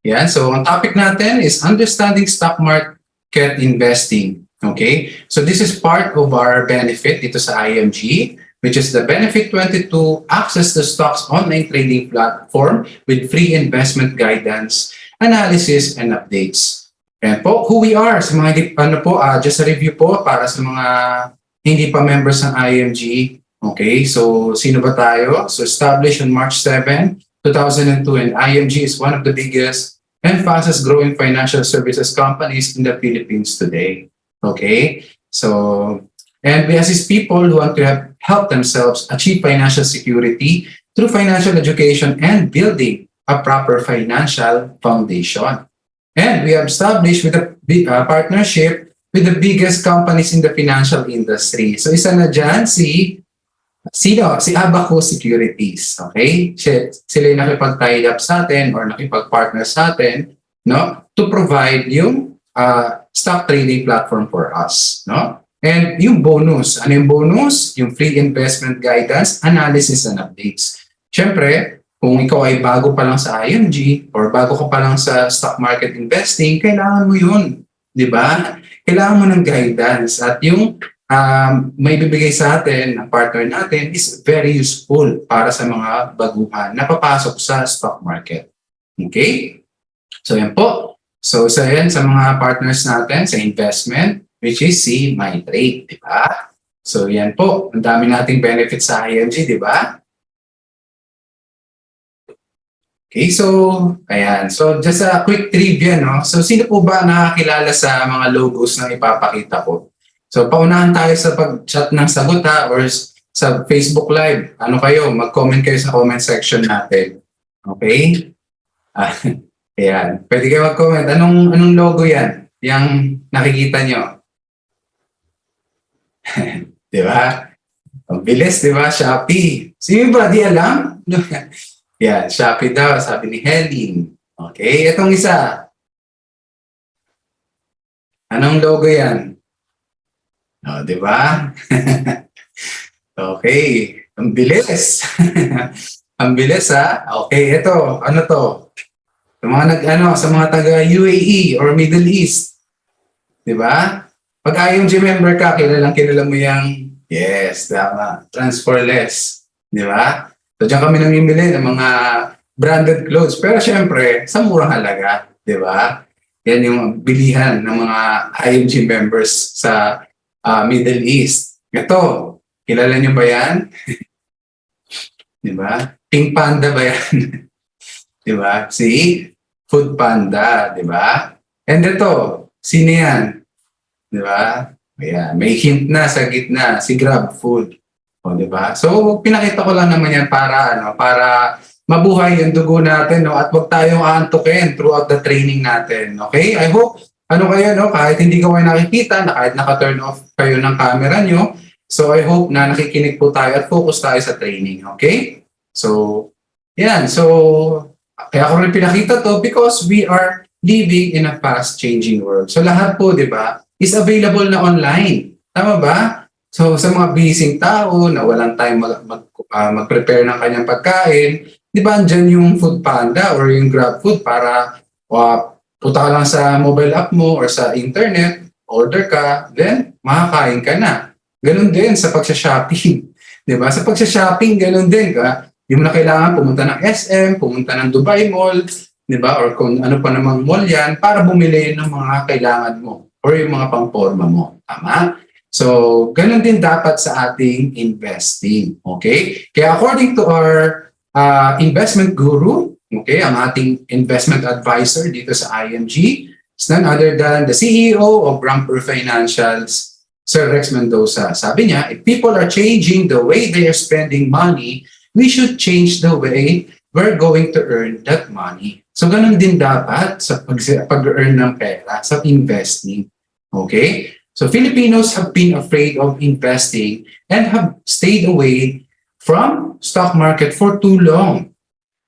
Yan. So, ang topic natin is understanding stock market investing. Okay? So, this is part of our benefit dito sa IMG, which is the Benefit 22 access to stocks online trading platform with free investment guidance, analysis, and updates. Ayan po, who we are. Sa mga, just a review po para sa mga hindi pa members ng IMG. Okay, so sino ba tayo? So established on March 7, 2002, and IMG is one of the biggest and fastest growing financial services companies in the Philippines today. Okay, so, and we assist people who want to help themselves achieve financial security through financial education and building a proper financial foundation. And we have established with a partnership with the biggest companies in the financial industry. So isa na dyan, si Abacus Securities. Okay? Sila yung nakipag-tie up sa atin or nakipag-partner sa atin, no, to provide yung stock trading platform for us, no? And yung bonus, ano yung bonus? Yung free investment guidance, analysis, and updates. Siyempre, kung ikaw ay bago pa lang sa IMG or bago ka pa lang sa stock market investing, kailangan mo yun. Di ba? Kailangan mo ng guidance. At yung may bibigay sa atin, ang partner natin, is very useful para sa mga baguhan na papasok sa stock market. Okay? So yan po. So isa yan sa mga partners natin sa investment, which is si MyTrade, di ba? So yan po. Ang dami nating benefits sa IMG, di ba? Okay, so ayan. So just a quick trivia, no? So sino po ba nakakilala sa mga logos na ipapakita ko? So, paunahan tayo sa pag-chat ng sagot ha, or sa Facebook Live. Ano kayo? Mag-comment kayo sa comment section natin. Okay? Ayan. Pwede kayo mag-comment. Anong logo yan? Yang nakikita nyo? Di ba? Ang bilis, di ba? Shopee. Sino ba? Di alam? Yan, Shopee daw, sabi ni Helen. Okay, itong isa. Anong logo yan? Oh, di ba? Okay. Ang bilis. Ang bilis, ha? Okay, ito. Ano to? Sa mga sa mga taga UAE or Middle East. Di ba? Pag IMG member ka, kilala mo yung yes, tama. Transferless. Di ba? So, diyan kami namimili ng mga branded clothes. Pero syempre, sa murang halaga. Di ba? Yan yung bilihan ng mga IMG members sa Middle East. Ito, kilala nyo ba yan? Di ba? Pink Panda ba yan? Di ba? Si Food Panda, di ba? And ito, sino yan? Di ba? Ayan, may hint na sa gitna, si Grab Food. O, di ba? So, pinakita ko lang naman yan para mabuhay yung dugo natin, no? At huwag tayong aantukin throughout the training natin. Okay? I hope kayo, no? Kahit hindi ko kayo nakikita, kahit naka-turn off kayo ng camera nyo, so I hope na nakikinig po tayo at focus tayo sa training, okay? So, yan. So, kaya ko rin pinakita to because we are living in a fast-changing world. So, lahat po, di ba, is available na online. Tama ba? So, sa mga busy tao na walang time mag-prepare ng kanyang pagkain, di ba, andyan yung Food Panda or yung Grab Food para punta ka lang sa mobile app mo or sa internet, order ka, then makakain ka na. Ganun din sa pagsha-shopping. Diba? Sa pagsha-shopping, ganun din ka. Hindi mo na kailangan pumunta ng SM, pumunta ng Dubai Mall, diba? Or kung ano pa namang mall yan, para bumili ng mga kailangan mo or yung mga pang-forma mo. Tama? So, ganun din dapat sa ating investing. Okay? Kaya according to our investment guru, okay, ang ating investment advisor dito sa IMG is none other than the CEO of Ramper Financials, Sir Rex Mendoza. Sabi niya, if people are changing the way they are spending money, we should change the way we're going to earn that money. So ganun din dapat sa pag-earn ng pera, sa investing. Okay? So Filipinos have been afraid of investing and have stayed away from stock market for too long.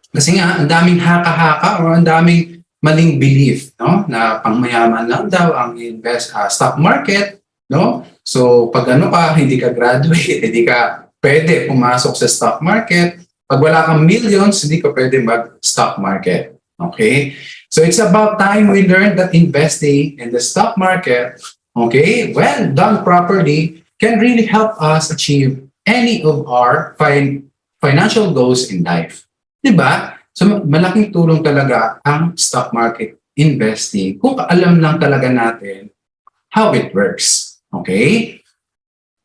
Kasi nga, ang daming haka-haka o ang daming maling belief, no? Na pangmayaman lang daw ang stock market, no? So, pag hindi ka graduate, hindi ka pwede pumasok sa stock market. Pag wala kang millions, hindi ka pwede mag-stock market. Okay? So, So it's about time we learned that investing in the stock market, okay, when done properly, can really help us achieve any of our financial goals in life. Diba? So malaking tulong talaga ang stock market investing kung alam lang talaga natin how it works. Okay?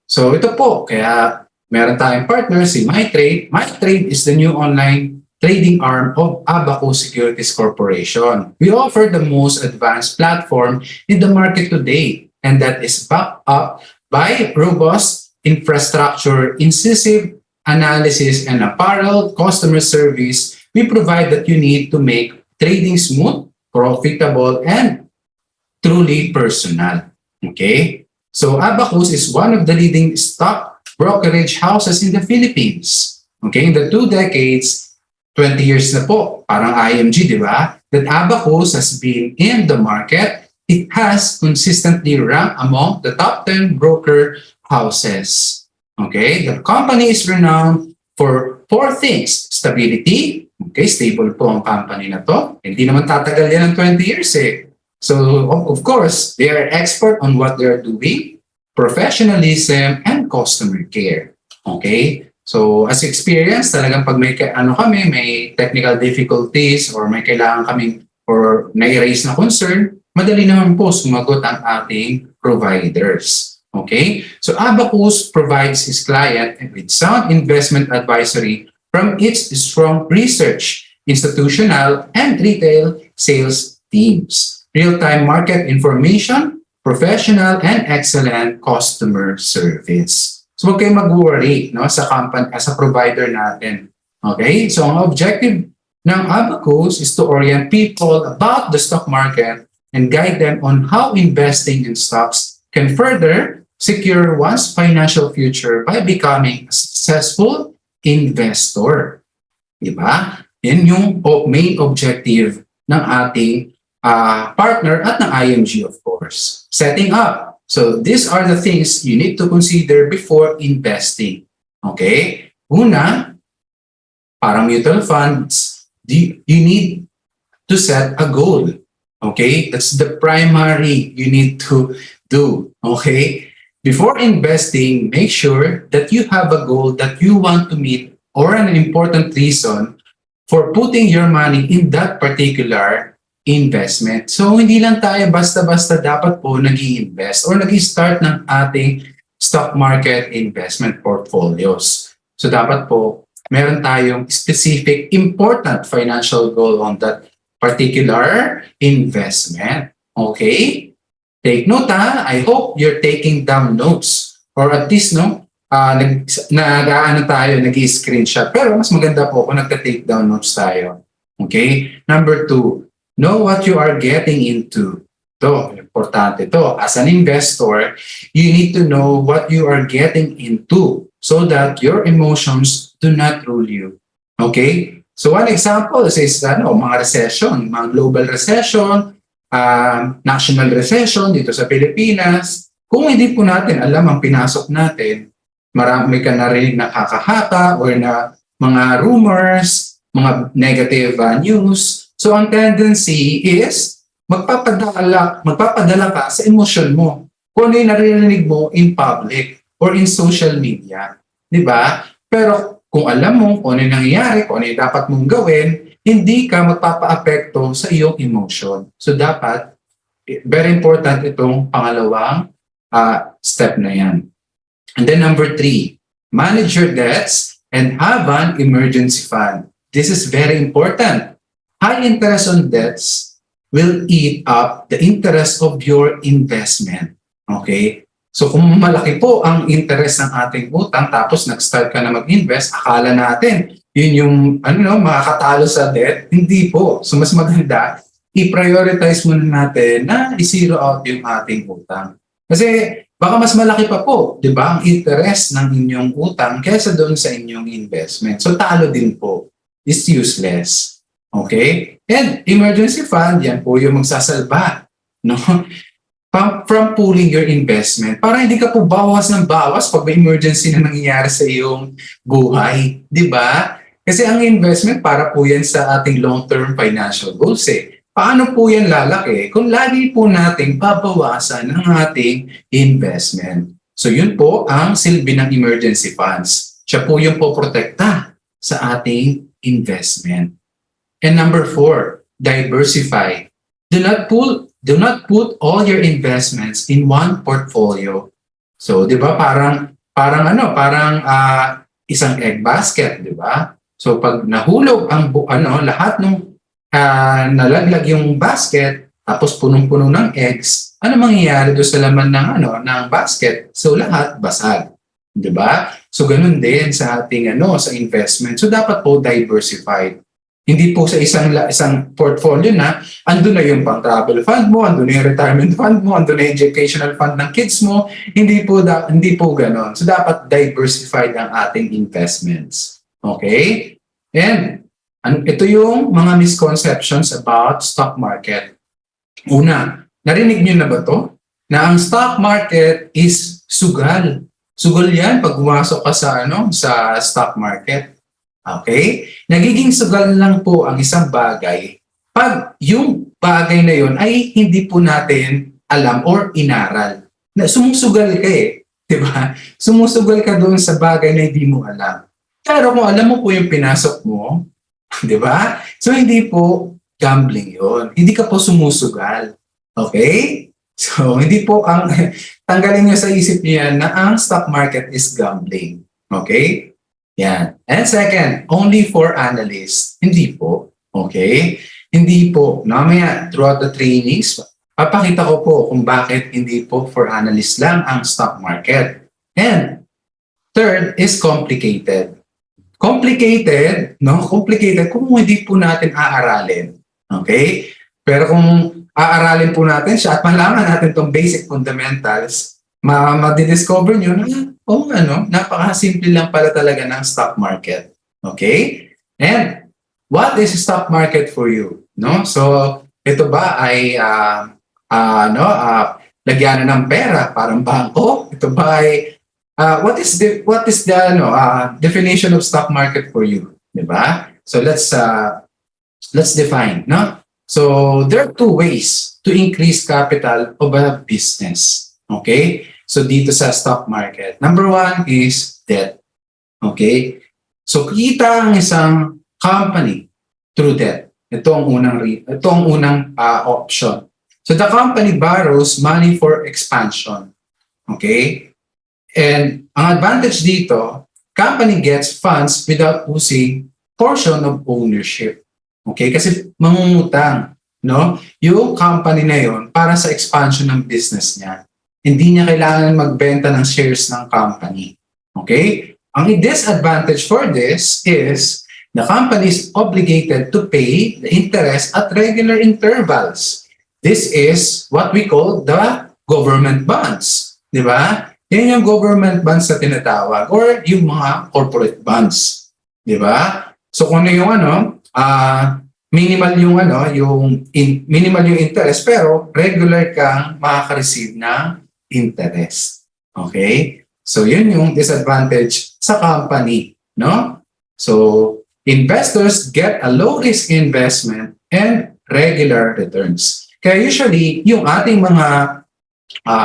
So ito po, kaya meron tayong partner, si MyTrade. MyTrade is the new online trading arm of Abacus Securities Corporation. We offer the most advanced platform in the market today, and that is backed up by robust infrastructure, incisive analysis, and apparel customer service we provide that you need to make trading smooth, profitable, and truly personal. Okay? So Abacus is one of the leading stock brokerage houses in the Philippines. Okay? In the 2 decades, 20 years na po, parang IMG, di ba? That Abacus has been in the market, it has consistently ranked among the top 10 broker houses. Okay? The company is renowned for 4 things. Stability. Okay, stable po ang company na to. Hindi naman tatagal yan ng 20 years eh. So, of course, they are expert on what they are doing, professionalism, and customer care. Okay? So, as experience, talagang pag may may technical difficulties or may kailangan kaming or na-erase na concern, madali naman po sumagot ang ating providers. Okay? So, Abacus provides its client with sound investment advisory from its strong research, institutional, and retail sales teams, real-time market information, professional, and excellent customer service. So huwag kayong mag-worry no, sa company, sa provider natin. Okay? So ang objective ng Abacus is to orient people about the stock market and guide them on how investing in stocks can further secure one's financial future by becoming a successful investor. Diba? Yan yung main objective ng ating partner at ng IMG, of course. Setting up. So these are the things you need to consider before investing. Okay? Una, parang mutual funds, you need to set a goal. Okay? That's the primary you need to do. Okay? Before investing, make sure that you have a goal that you want to meet or an important reason for putting your money in that particular investment. So, hindi lang tayo basta-basta dapat po nag-i-invest or nag-i-start ng ating stock market investment portfolios. So, dapat po meron tayong specific important financial goal on that particular investment. Okay? Take note ha. I hope you're taking down notes or at least nag-screenshot. Pero mas maganda po kung nagka-take down notes tayo. Okay? Number 2, know what you are getting into. Ito, importante to. As an investor, you need to know what you are getting into so that your emotions do not rule you. Okay? So one example is mga recession, mga global recession, national recession dito sa Pilipinas. Kung hindi po natin alam ang pinasok natin, marami ka narinig na kakahaka or na mga rumors, mga negative news. So ang tendency is magpapadala ka sa emosyon mo. Kung ano yung naririnig mo in public or in social media. Diba? Pero kung alam mo kung ano yung nangyayari, kung ano yung dapat mong gawin, hindi ka magpapa-apekto sa iyong emotion. So dapat, very important itong pangalawang step na yan. And then number 3, manage your debts and have an emergency fund. This is very important. High interest on debts will eat up the interest of your investment. Okay? So kung malaki po ang interest ng ating utang tapos nag-start ka na mag-invest, akala natin yun yung makakatalo sa debt. Hindi po. So mas maganda, i-prioritize muna natin na i-zero out yung ating utang. Kasi baka mas malaki pa po, di ba, ang interest ng inyong utang kaysa doon sa inyong investment. So talo din po. It's useless. Okay? And emergency fund, yan po yung magsasalba. No? From pooling your investment. Para hindi ka po bawas ng bawas pag may emergency na nangyayari sa iyong buhay. Di ba? Kasi ang investment para po yan sa ating long-term financial goals eh. Paano po yan lalaki? Kung lagi po nating babawasan ang ating investment. So yun po ang silbi ng emergency funds. Siya po yung poprotekta sa ating investment. And number 4, diversify. Do not put all your investments in one portfolio. So, 'di ba, parang isang egg basket, 'di ba? So pag nahulog ang lahat ng nalaglag yung basket tapos punong-puno ng eggs, ano mangyayari doon sa laman ng basket? So lahat basag, 'di ba? So ganun din sa ating sa investment. So dapat po diversified. Hindi po sa isang portfolio na andun na yung pang-travel fund mo, andun na yung retirement fund mo, andun na yung educational fund ng kids mo. Hindi po ganoon. So dapat diversified ang ating investments. Okay? And ito yung mga misconceptions about stock market. Una, narinig niyo na ba to? Na ang stock market is sugal. Sugal yan pag pumasok ka sa stock market. Okay? Nagiging sugal lang po ang isang bagay pag yung bagay na yon ay hindi po natin alam or inaral. Na sumusugal ka diba? Sumusugal ka doon sa bagay na hindi mo alam. Pero kung alam mo po yung pinasok mo, diba? So hindi po gambling yon. Hindi ka po sumusugal. Okay? So hindi po tanggalin nyo sa isip niyo yan na ang stock market is gambling. Okay? Yan. And second, only for analysts. Hindi po. Okay? Hindi po. Mamaya, throughout the trainings, papakita ko po kung bakit hindi po for analysts lang ang stock market. And third is complicated. Complicated kung hindi po natin aaralin. Okay? Pero kung aaralin po natin siya at malaman natin itong basic fundamentals, madidiscover nyo na napakasimple lang pala talaga ng stock market. Okay? And what is stock market for you? No? So, ito ba ay lagyanan ng pera, parang bangko? Ito ba ay what is the definition of stock market for you? Diba? So, let's define, no? So, there are two ways to increase capital of a business. Okay? So dito sa stock market, number 1 is debt. Okay? So kita ang isang company through debt. Ito ang unang option. So the company borrows money for expansion. Okay? And ang advantage dito, company gets funds without losing portion of ownership. Okay? Kasi mangungutang, no? Yung company na yon para sa expansion ng business niya. Hindi niya kailangan magbenta ng shares ng company. Okay? Ang disadvantage for this is the company is obligated to pay the interest at regular intervals. This is what we call the government bonds. Di ba? Yan yung government bonds na tinatawag or yung mga corporate bonds. Di ba? So kung yung minimal yung minimal yung interest pero regular kang makaka-receive ng interest. Okay? So, yun yung disadvantage sa company, no? So, investors get a low-risk investment and regular returns. Kaya usually, yung ating mga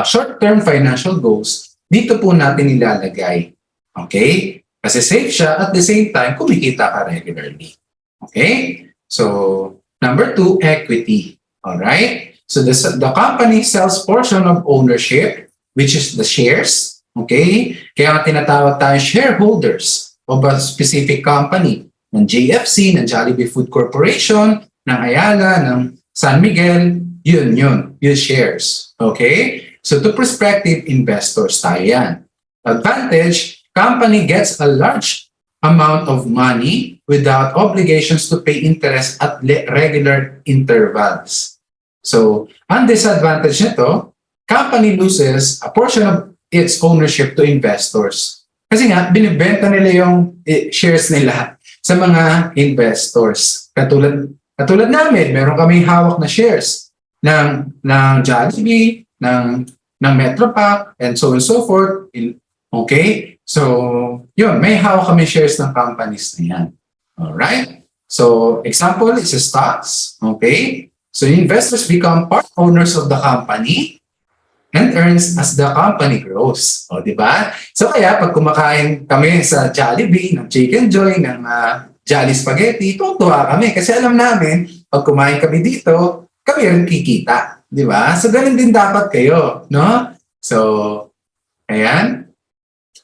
short-term financial goals, dito po natin ilalagay. Okay? Kasi safe siya at the same time, kumikita ka regularly. Okay? So, number 2, equity. Alright? So the company sells portion of ownership, which is the shares. Okay? Kaya nga tinatawag tayo shareholders of a specific company. Ng JFC, ng Jollibee Food Corporation, ng Ayala, ng San Miguel, yun, shares. Okay? So to prospective investors tayo yan. Advantage, company gets a large amount of money without obligations to pay interest at regular intervals. So, ang disadvantage nito, company loses a portion of its ownership to investors. Kasi nga, binibenta nila yung shares nila sa mga investors. Katulad namin, meron kaming hawak na shares ng Jollibee, ng Metropac, and so on and so forth. Okay? So, yun, may hawak kami shares ng companies na yan. Alright? So, example is stocks. Okay? So investors become part owners of the company and earns as the company grows. O, di ba? So kaya pag kumakain kami sa Jollibee, ng Chicken Joy, ng Jolly Spaghetti, tutuwa kami kasi alam namin, pag kumain kami dito, kami rin kikita. Di ba? So ganun din dapat kayo. No? So, ayan.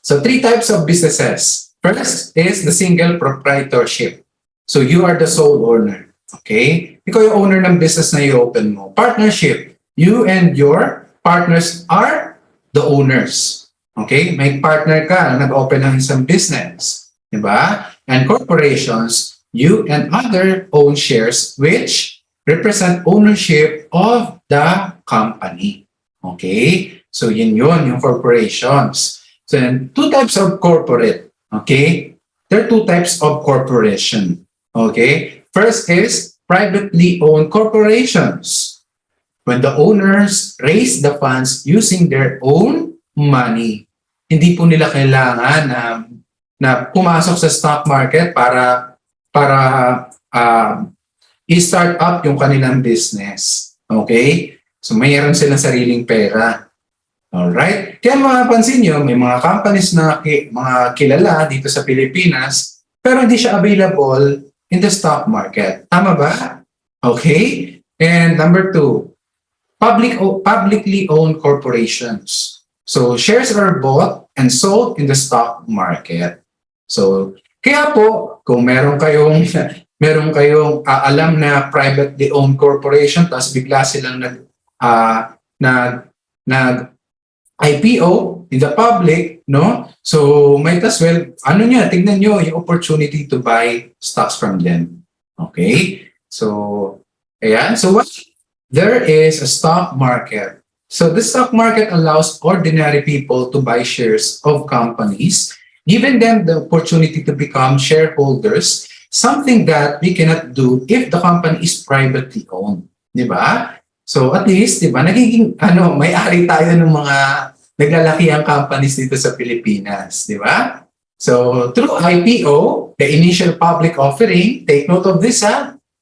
So three types of businesses. First is the single proprietorship. So you are the sole owner. Okay? Ikaw yung owner ng business na i-open mo. Partnership. You and your partners are the owners. Okay? May partner ka na nag-open ng isang business. Diba? And corporations, you and other own shares which represent ownership of the company. Okay? So yun yung corporations. So then, two types of corporate. Okay? There are two types of corporation. Okay? First is privately owned corporations. When the owners raise the funds using their own money. Hindi po nila kailangan na pumasok sa stock market para i-start up yung kanilang business. Okay? So mayroon silang sariling pera. Alright? Kaya mapapansin nyo, may mga companies na mga kilala dito sa Pilipinas, pero hindi siya available in the stock market. Tama ba? Okay? And number two, publicly owned corporations. So shares are bought and sold in the stock market. So kaya po kung meron kayong alam na privately owned corporation tapos bigla silang nag IPO in the public, no? So might as well tignan nyo yung opportunity to buy stocks from them. Okay? So ayan, so what there is a stock market. So the stock market allows ordinary people to buy shares of companies, giving them the opportunity to become shareholders, something that we cannot do if the company is privately owned. Di ba? So at least, di ba, nagiging may-ari tayo ng mga naglalakihang companies dito sa Pilipinas. Di ba? So through IPO, the initial public offering, take note of this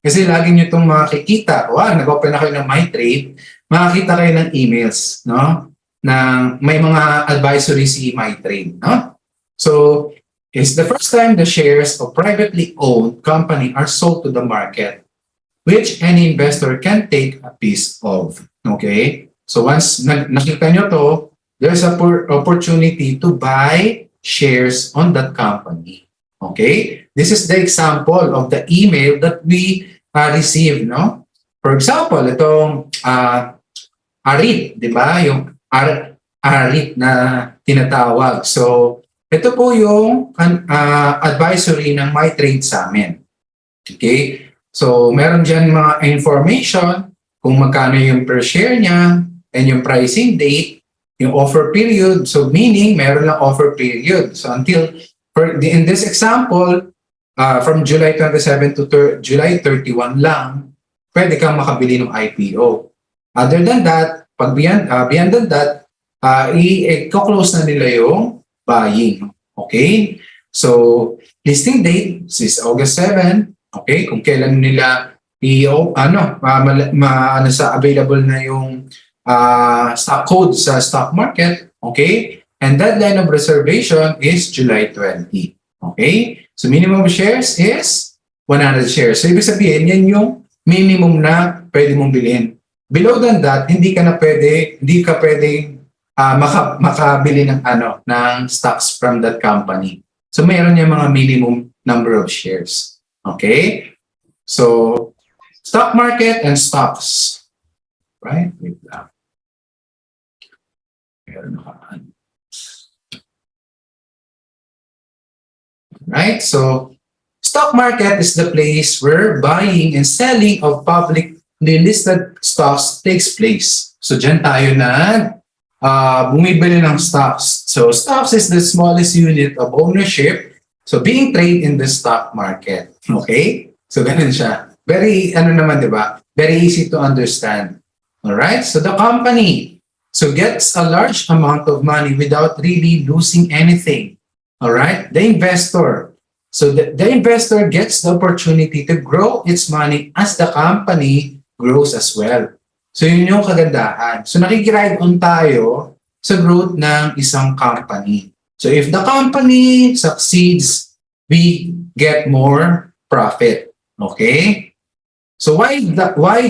kasi lagi nyo itong makikita. Nag-open na kayo ng MyTrade, makikita kayo ng emails, no? May mga advisory si MyTrade, no? So, it's the first time the shares of privately owned company are sold to the market, which any investor can take a piece of. Okay? So, once nakita nyo to, there's an opportunity to buy shares on that company. Okay? This is the example of the email that we received, no? For example, itong ARIT, di ba? Yung ARIT na tinatawag. So, ito po yung advisory ng MyTrade sa amin. Okay? So, meron dyan mga information kung magkano yung per share niya and yung pricing date, yung offer period. So, meaning, meron lang offer period. So, in this example, from July 27 to July 31 lang, pwede kang makabili ng IPO. Other than that, pag beyond that, i-close na nila yung buying. Okay? So, listing date is August 7. Okay? Kung kailan nila available na yung stock code sa stock market. Okay? And deadline of reservation is July 20. Okay? So, minimum shares is 100 shares. So, ibig sabihin, yan yung minimum na pwede mong bilhin. Below than that, hindi ka pwedeng makabili ng stocks from that company. So, mayroon yung mga minimum number of shares. Okay? So, stock market and stocks. Right? Wait lang. Right? So, stock market is the place where buying and selling of publicly listed stocks takes place. So, dyan tayo bumibili ng stocks. So, stocks is the smallest unit of ownership. So, being traded in the stock market. Okay? So, ganun siya. Very, di ba? Very easy to understand. Alright? So, the company gets a large amount of money without really losing anything. Alright? The investor. So, the investor gets the opportunity to grow its money as the company grows as well. So yun yung kagandahan. So nakikiride on tayo sa growth ng isang company. So if the company succeeds, we get more profit. Okay? So why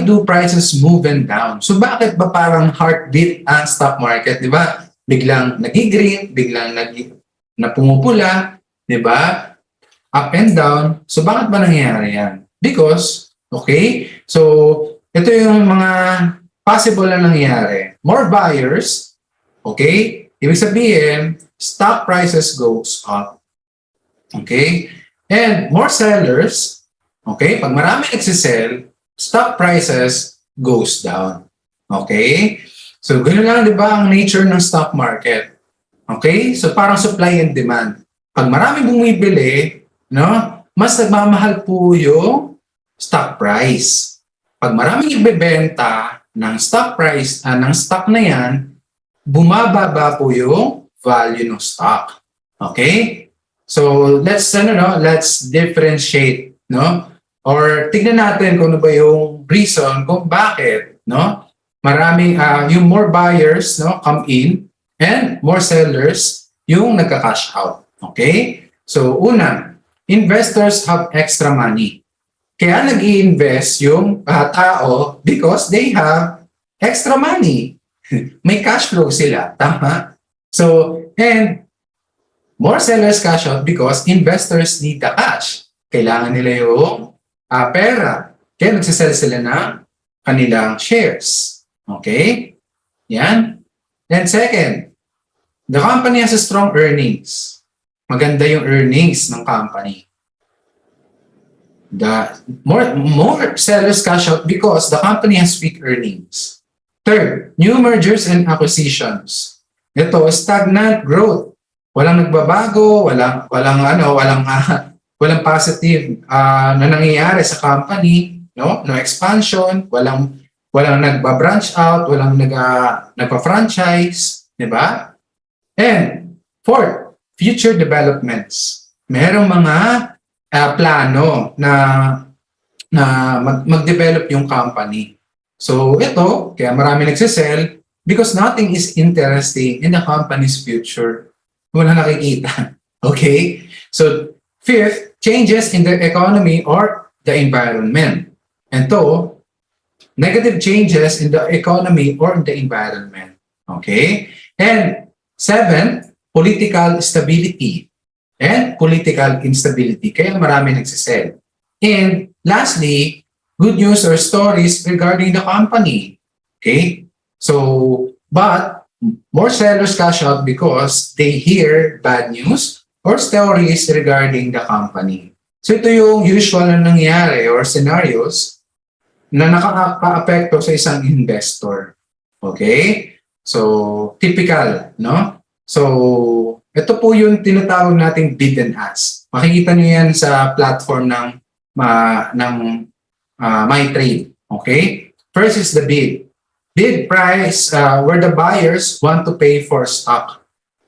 do prices move and down? So bakit ba parang heartbeat ang stock market, 'di ba? Biglang nagi-green, biglang napumupula, 'di ba? Up and down. So bakit ba nangyayari 'yan? Because so ito yung mga possible na nangyayari. More buyers, okay? Ibig sabihin, stock prices goes up. Okay? And more sellers, okay? Pag marami nagsisell, stock prices goes down. Okay? So, gano'n lang, di ba, ang nature ng stock market. Okay? So, parang supply and demand. Pag marami bumibili, no, mas nagmamahal po yung stock price. Pag maraming ibebenta ng stock price, ng stock na yan, bumababa po yung value ng stock. Okay? So, let's differentiate, no? Or tignan natin kung ano ba yung reason kung bakit, no? Maraming yung more buyers, no, come in and more sellers yung nagka-cash out. Okay? So, una, investors have extra money. Kaya nag-i-invest yung tao because they have extra money. May cash flow sila, tama? So, and more sellers cash out because investors need the cash. Kailangan nila yung pera. Kaya nagsisell sila ng kanilang shares. Okay? Yan. And second, the company has a strong earnings. Maganda yung earnings ng company. The more sellers cash out because the company has weak earnings. Third, new mergers and acquisitions. Ito, stagnant growth. Walang nagbabago, walang positive na nangyayari sa company, no? No expansion, walang nagba-branch out, walang nagpa-franchise, di ba? And fourth, future developments. Merong mga plano na mag-develop yung company. So ito, kaya marami nagsisell because nothing is interesting in the company's future. Wala nakikita. Okay? So fifth, changes in the economy or the environment. And to, negative changes in the economy or the environment. Okay? And seventh, political stability and political instability. Kaya marami nagsisell. And lastly, good news or stories regarding the company. Okay? So, but more sellers cash out because they hear bad news or stories regarding the company. So ito yung usual na nangyari or scenarios na nakaka-apekto sa isang investor. Okay? So, typical, no? So, ito po yung tinatawag nating bid and ask. Makikita nyo yan sa platform ng MyTrade. Okay? First is the bid. Bid price where the buyers want to pay for stock.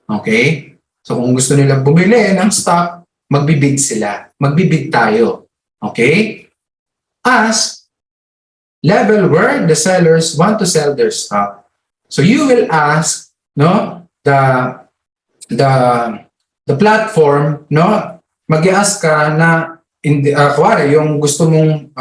Okay? So kung gusto nila bumili ng stock, magbibid sila. Magbibid tayo. Okay? Ask, level where the sellers want to sell their stock. So you will ask, no, the platform, no, mag-i-ask ka na kuwari, yung gusto mong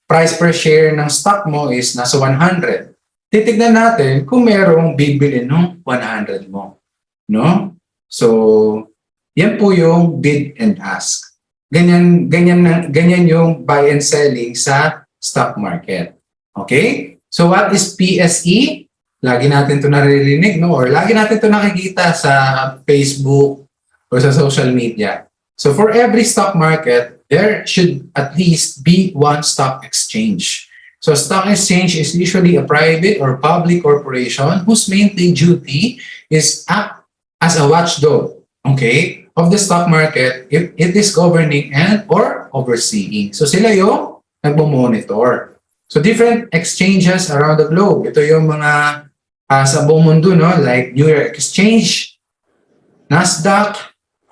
price per share ng stock mo is nasa 100. Titignan natin kung merong bibili ng 100 mo. No? So, yan po yung bid and ask. Ganyan yung buy and selling sa stock market. Okay? So, what is PSE? Lagi natin ito naririnig, no? Or lagi natin ito nakikita sa Facebook or sa social media. So, for every stock market, there should at least be one stock exchange. So stock exchange is usually a private or public corporation whose main duty is act as a watchdog, okay, of the stock market if it is governing and or overseeing. So sila yung nagmo-monitor. So different exchanges around the globe. Ito yung mga sa buong mundo, no? Like New York Exchange, Nasdaq,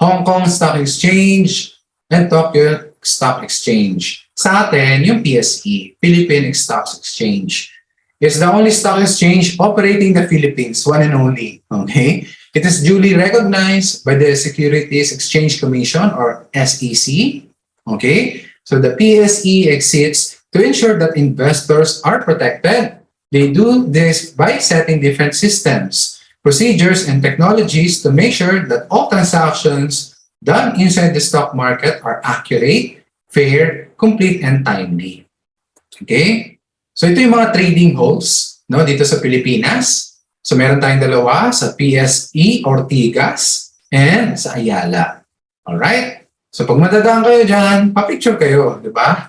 Hong Kong Stock Exchange, and Tokyo Stock Exchange. Sa atin, yung PSE, Philippine Stock Exchange. It's the only stock exchange operating the Philippines, one and only. Okay? It is duly recognized by the Securities Exchange Commission or SEC. Okay? So the PSE exists to ensure that investors are protected. They do this by setting different systems, procedures, and technologies to make sure that all transactions done inside the stock market are accurate, fair, complete, and timely. Okay? So ito yung mga trading halls, no, dito sa Pilipinas. So meron tayong dalawa sa PSE Ortigas and sa Ayala. Alright? So pag madadaan kayo dyan, pa-picture kayo, di ba?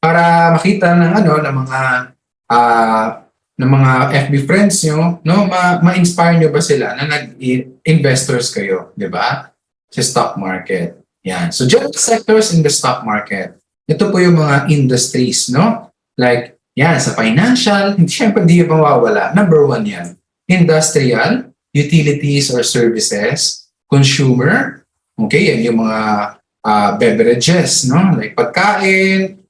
Para makita ng ng mga FB friends nyo, no, ma-inspire nyo ba sila na nag-investors kayo, di ba? Sa stock market. Yan. So general sectors in the stock market. Ito po yung mga industries, no? Like, yan, sa financial, siyempre hindi yung mawawala. Number 1 yan. Industrial, utilities or services, consumer, okay, yan yung mga beverages, no? Like pagkain,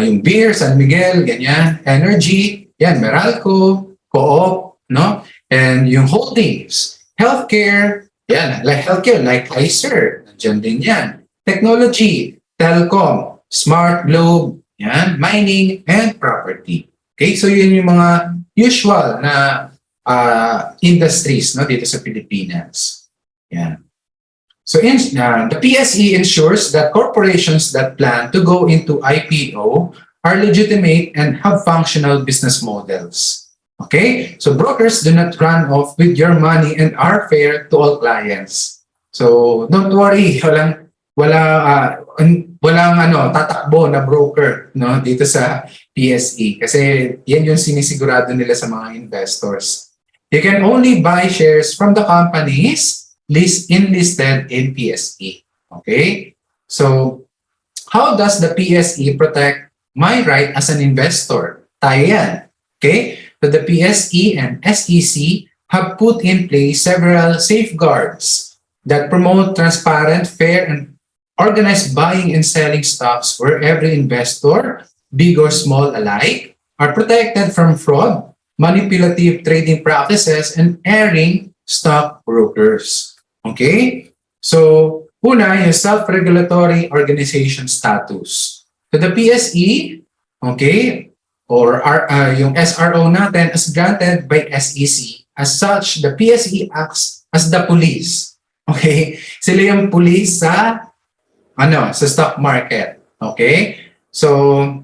yung beer, San Miguel, ganyan, energy, yan, Meralco, Co-op, no? And yung holdings, healthcare, yan, like healthcare, like Kaiser, nandiyan din yan. Technology, telecom, smart globe, yan, mining, and property. Okay, so yun yung mga usual na industries, no, dito sa Pilipinas. Yan. So the PSE ensures that corporations that plan to go into IPO are legitimate and have functional business models. Okay, so brokers do not run off with your money and are fair to all clients. So don't worry, walang tatakbo na broker, no, dito sa PSE kasi yan yung sinisigurado nila sa mga investors. You can only buy shares from the companies enlisted in PSE. Okay? So, how does the PSE protect my right as an investor? Tayo yan. Okay? So, the PSE and SEC have put in place several safeguards that promote transparent, fair, and organized buying and selling stocks where every investor, big or small alike, are protected from fraud, manipulative trading practices, and erring stock brokers. Okay? So, una, yung self-regulatory organization status. So, the PSE, okay, or yung SRO natin as granted by SEC. As such, the PSE acts as the police. Okay? Sila yung police sa stock market. Okay? So,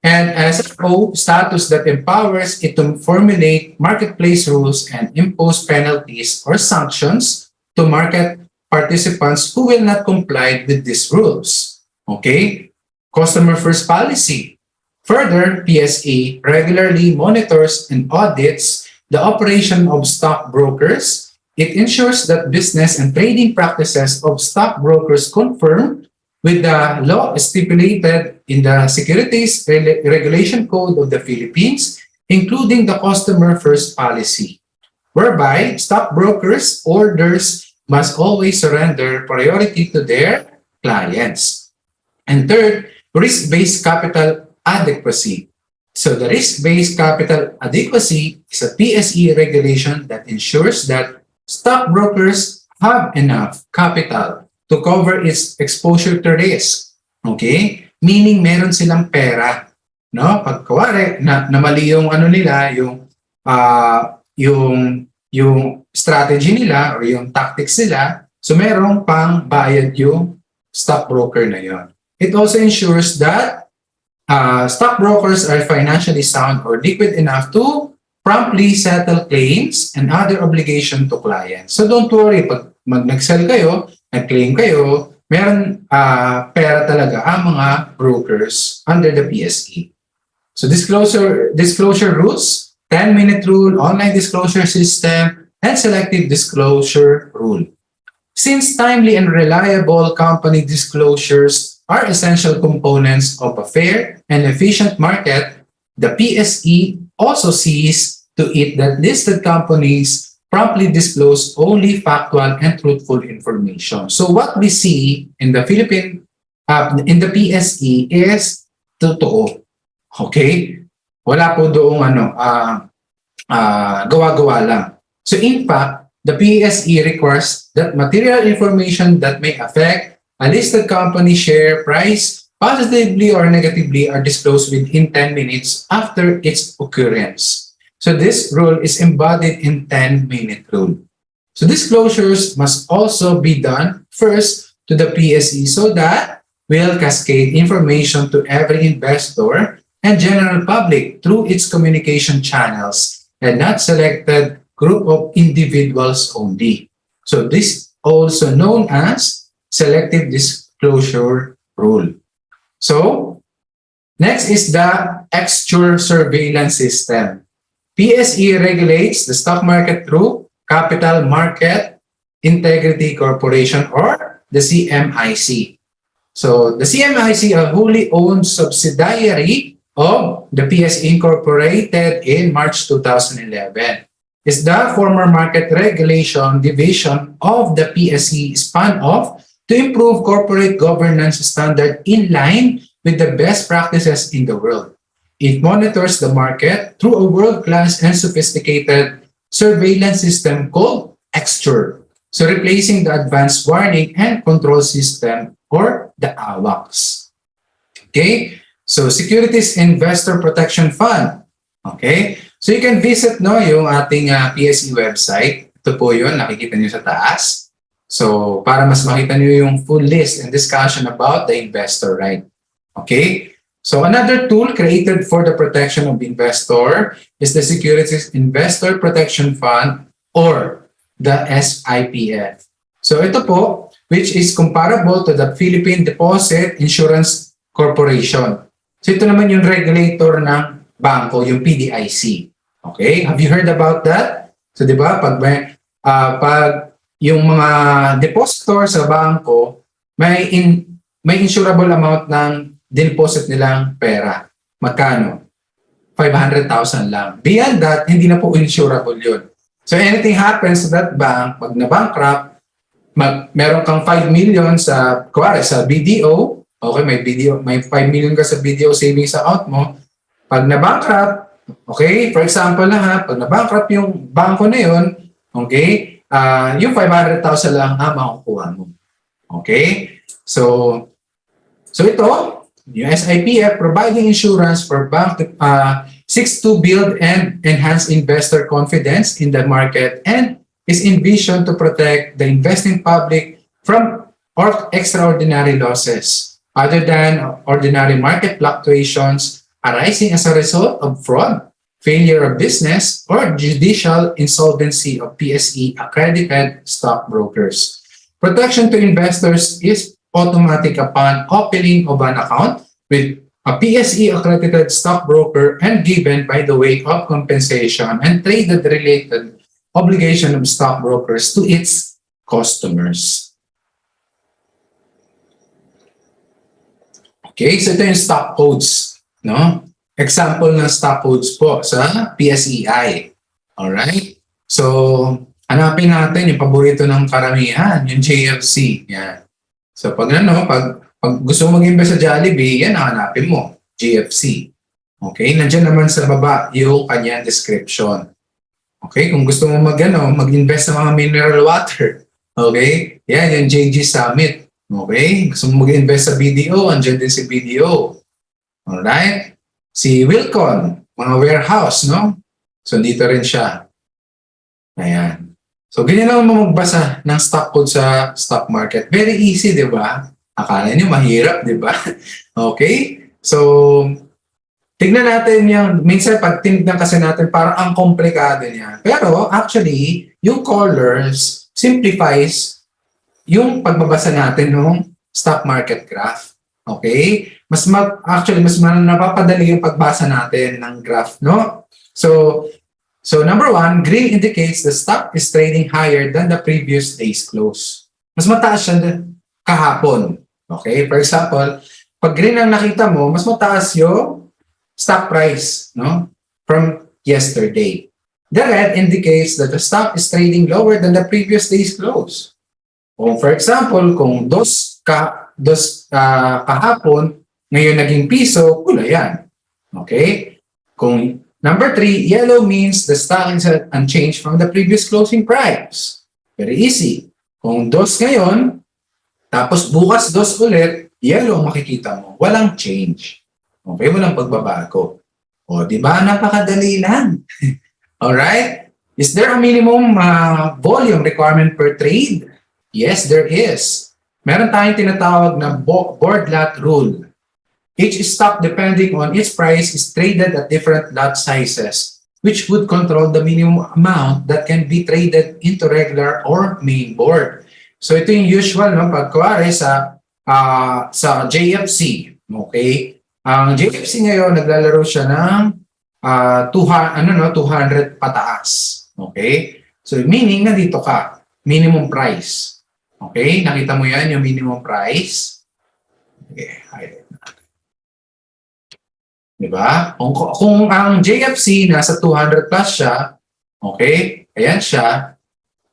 and SRO status that empowers it to formulate marketplace rules and impose penalties or sanctions to market participants who will not comply with these rules. Okay? Customer first policy. Further, PSE regularly monitors and audits the operation of stockbrokers. It ensures that business and trading practices of stockbrokers conform with the law stipulated in the Securities Regulation Code of the Philippines, including the Customer First Policy, whereby stockbrokers' orders must always surrender priority to their clients. And third, risk-based capital adequacy. So the risk-based capital adequacy is a PSE regulation that ensures that stockbrokers have enough capital to cover its exposure to risk. Okay? Meaning meron silang pera. No? Pag kawari, na mali yung nila, yung strategy nila or yung tactics nila, so merong pang bayad yung stockbroker na yon. It also ensures that stockbrokers are financially sound or liquid enough to promptly settle claims and other obligation to clients. So don't worry, pag nag-sell kayo, nag-claim kayo, meron pera talaga ang mga brokers under the PSE. So disclosure rules, 10-minute rule, online disclosure system, and selective disclosure rule. Since timely and reliable company disclosures are essential components of a fair and efficient market, the PSE also sees to it that listed companies promptly disclose only factual and truthful information. So what we see in the Philippine in the PSE is totoo. Okay? Wala po doong gawa-gawa lang. So in fact, the PSE requires that material information that may affect a listed company share price positively or negatively are disclosed within 10 minutes after its occurrence. So this rule is embodied in 10-minute rule. So disclosures must also be done first to the PSE so that will cascade information to every investor and general public through its communication channels and not selected group of individuals only. So this also known as selective disclosure rule. So next is the extra surveillance system. PSE regulates the stock market through Capital Market Integrity Corporation or the CMIC. So the CMIC, a wholly owned subsidiary of the PSE Incorporated in March 2011, is the former market regulation division of the PSE spun off to improve corporate governance standard in line with the best practices in the world. It monitors the market through a world-class and sophisticated surveillance system called XTUR. So replacing the Advanced Warning and Control System or the AWACS. Okay? So Securities Investor Protection Fund. Okay? So you can visit yung ating PSE website. Ito po yun, nakikita nyo sa taas. So para mas makita nyo yung full list and discussion about the investor right. Okay? So another tool created for the protection of the investor is the Securities Investor Protection Fund or the SIPF. So ito po, which is comparable to the Philippine Deposit Insurance Corporation. So ito naman yung regulator ng bangko, yung PDIC. Okay? Have you heard about that? So di ba, pag yung mga depositor sa bangko, may insurable amount ng deposit nilang pera. Magkano? 500,000 lang. Beyond that, hindi na po insurable yun. So anything happens to that bank, pag na-bankrupt, meron kang 5 million sa BDO, okay, may 5 million ka sa BDO savings account mo. Pag na-bankrupt, okay, for example na pag na-bankrupt yung bangko na yun, okay, yung 500,000 lang makukuha mo. Okay? So ito, yung SIPF providing insurance for bank seeks to build and enhance investor confidence in the market and is envisioned to protect the investing public from extraordinary losses other than ordinary market fluctuations arising as a result of fraud, failure of business, or judicial insolvency of PSE accredited stockbrokers. Protection to investors is automatic upon opening of an account with a PSE accredited stockbroker and given by the way of compensation and trade-related obligation of stockbrokers to its customers. Okay, so ito yung stock codes, no? Example ng stock codes po sa PSEI. Alright? So, hanapin natin yung paborito ng karamihan, yung JFC. Yan. So, pag gusto mo mag-invest sa Jollibee, yan ang hanapin mo, JFC. Okay? Nandiyan naman sa baba yung kanyang description. Okay? Kung gusto mo mag-invest sa mga mineral water, okay? Yan, yung JG Summit. Okay? Gusto mo mag-invest sa BDO, andyan din si BDO. Alright? Si Wilcon, mga warehouse, no? So, dito rin siya. Ayan. So, ganyan lang mo magbasa ng stock code sa stock market. Very easy, di ba? Akala niyo mahirap, di ba? Okay? So, tignan natin yung, minsan pag tinignan kasi natin, parang ang komplikado niya. Pero, actually, yung colors simplifies yung pagbabasa natin ng stock market graph. Okay? Mas napapadali yung pagbasa natin ng graph, no? So number one, green indicates the stock is trading higher than the previous day's close. Mas mataas siya kahapon. Okay? For example, pag green ang nakita mo, mas mataas yung stock price, no? From yesterday. The red indicates that the stock is trading lower than the previous day's close. O for example, kung dos kahapon, ngayon naging piso, pula yan. Okay? Kung number 3, yellow means the stock is unchanged from the previous closing price. Very easy. Kung dos ngayon, tapos bukas dos ulit, yellow makikita mo. Walang change. Okay? Walang pagbabago. O, di ba? Napakadali lang. Alright? Is there a minimum volume requirement per trade? Yes, there is. Meron tayong tinatawag na board lot rule. Each stock, depending on its price, is traded at different lot sizes, which would control the minimum amount that can be traded into regular or main board. So ito yung usual, no? Pag kuwari sa JFC, okay? Ang JFC ngayon, naglalaro siya ng 200 pataas. Okay? So meaning, nandito ka. Minimum price. Okay? Nakita mo yan, yung minimum price. Okay, highlight natin. Diba? Kung ang JFC nasa 200 plus siya, okay, ayan siya,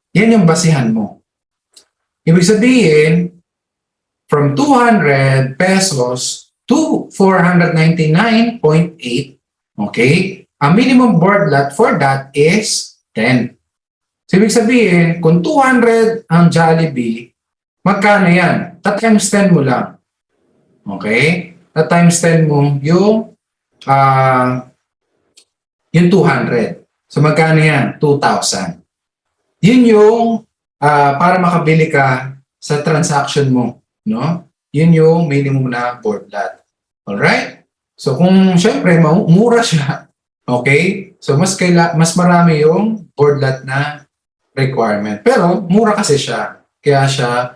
yan yung basihan mo. Ibig sabihin, from 200 pesos to 499.8, okay, ang minimum board lot for that is 10. So, ibig sabihin, kung 200 ang Jollibee, magkano yan? Times 10 mo lang. Okay? Times 10 mo yung 200. So, magkano yan? 2,000. Yun yung para makabili ka sa transaction mo. No? Yun yung minimum na board lot. Alright? So, kung syempre, mura siya. Okay? So, mas marami yung board lot na requirement. Pero, mura kasi siya. Kaya siya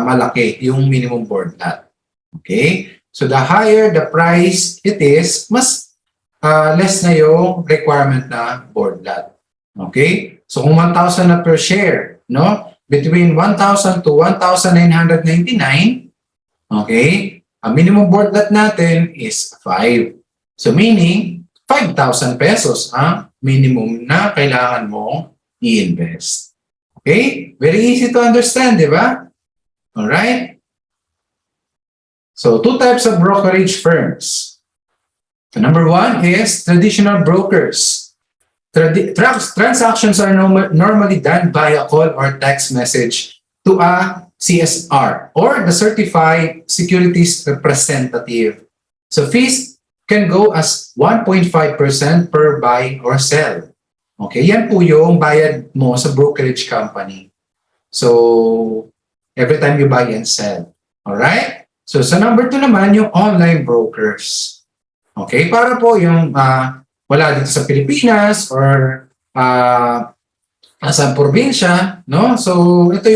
malaki yung minimum board lot. Okay? So, the higher the price it is, mas less na yung requirement na board lot. Okay? So, kung 1,000 na per share, no? Between 1,000 to 1,999, okay? Ang minimum board lot natin is 5. So, meaning, 5,000 pesos ang minimum na kailangan mo i-invest. Okay? Very easy to understand, di ba? Alright? So, two types of brokerage firms. So, number 1 is traditional brokers. Transactions are normally done by a call or text message to a CSR or the Certified Securities Representative. So, fees can go as 1.5% per buy or sell. Okay, yan po yung bayad mo sa brokerage company. So, every time you buy and sell. Alright? So, sa number 2 naman, yung online brokers. Okay, para po yung wala dito sa Pilipinas or sa probinsya, no? So, ito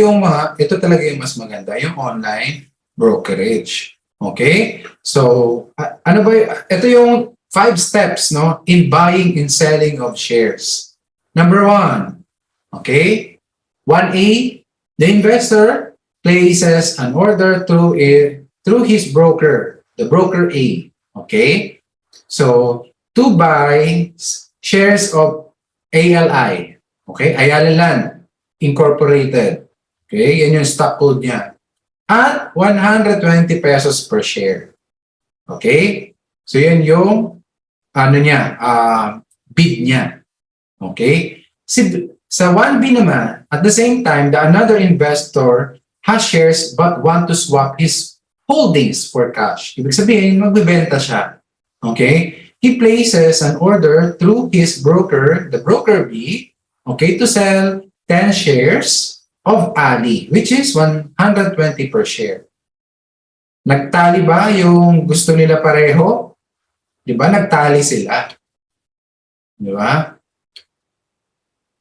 talaga yung mas maganda, yung online brokerage. Okay? So, ano ba ito yung 5 steps, no, in buying and selling of shares. Number 1, okay? 1A, the investor places an order through his broker, the broker A. Okay? So, to buy shares of ALI. Okay? Ayala Land Incorporated. Okay? Yan yung stock code niya. At 120 pesos per share. Okay? So, yan yung bid niya. Okay? Sa 1B naman, at the same time, another investor has shares but want to swap his holdings for cash. Ibig sabihin, magbibenta siya. Okay? He places an order through his broker, the broker B, okay, to sell 10 shares of Ali, which is 120 per share. Nagtali ba yung gusto nila pareho? Di ba? Nagtali sila. Di ba?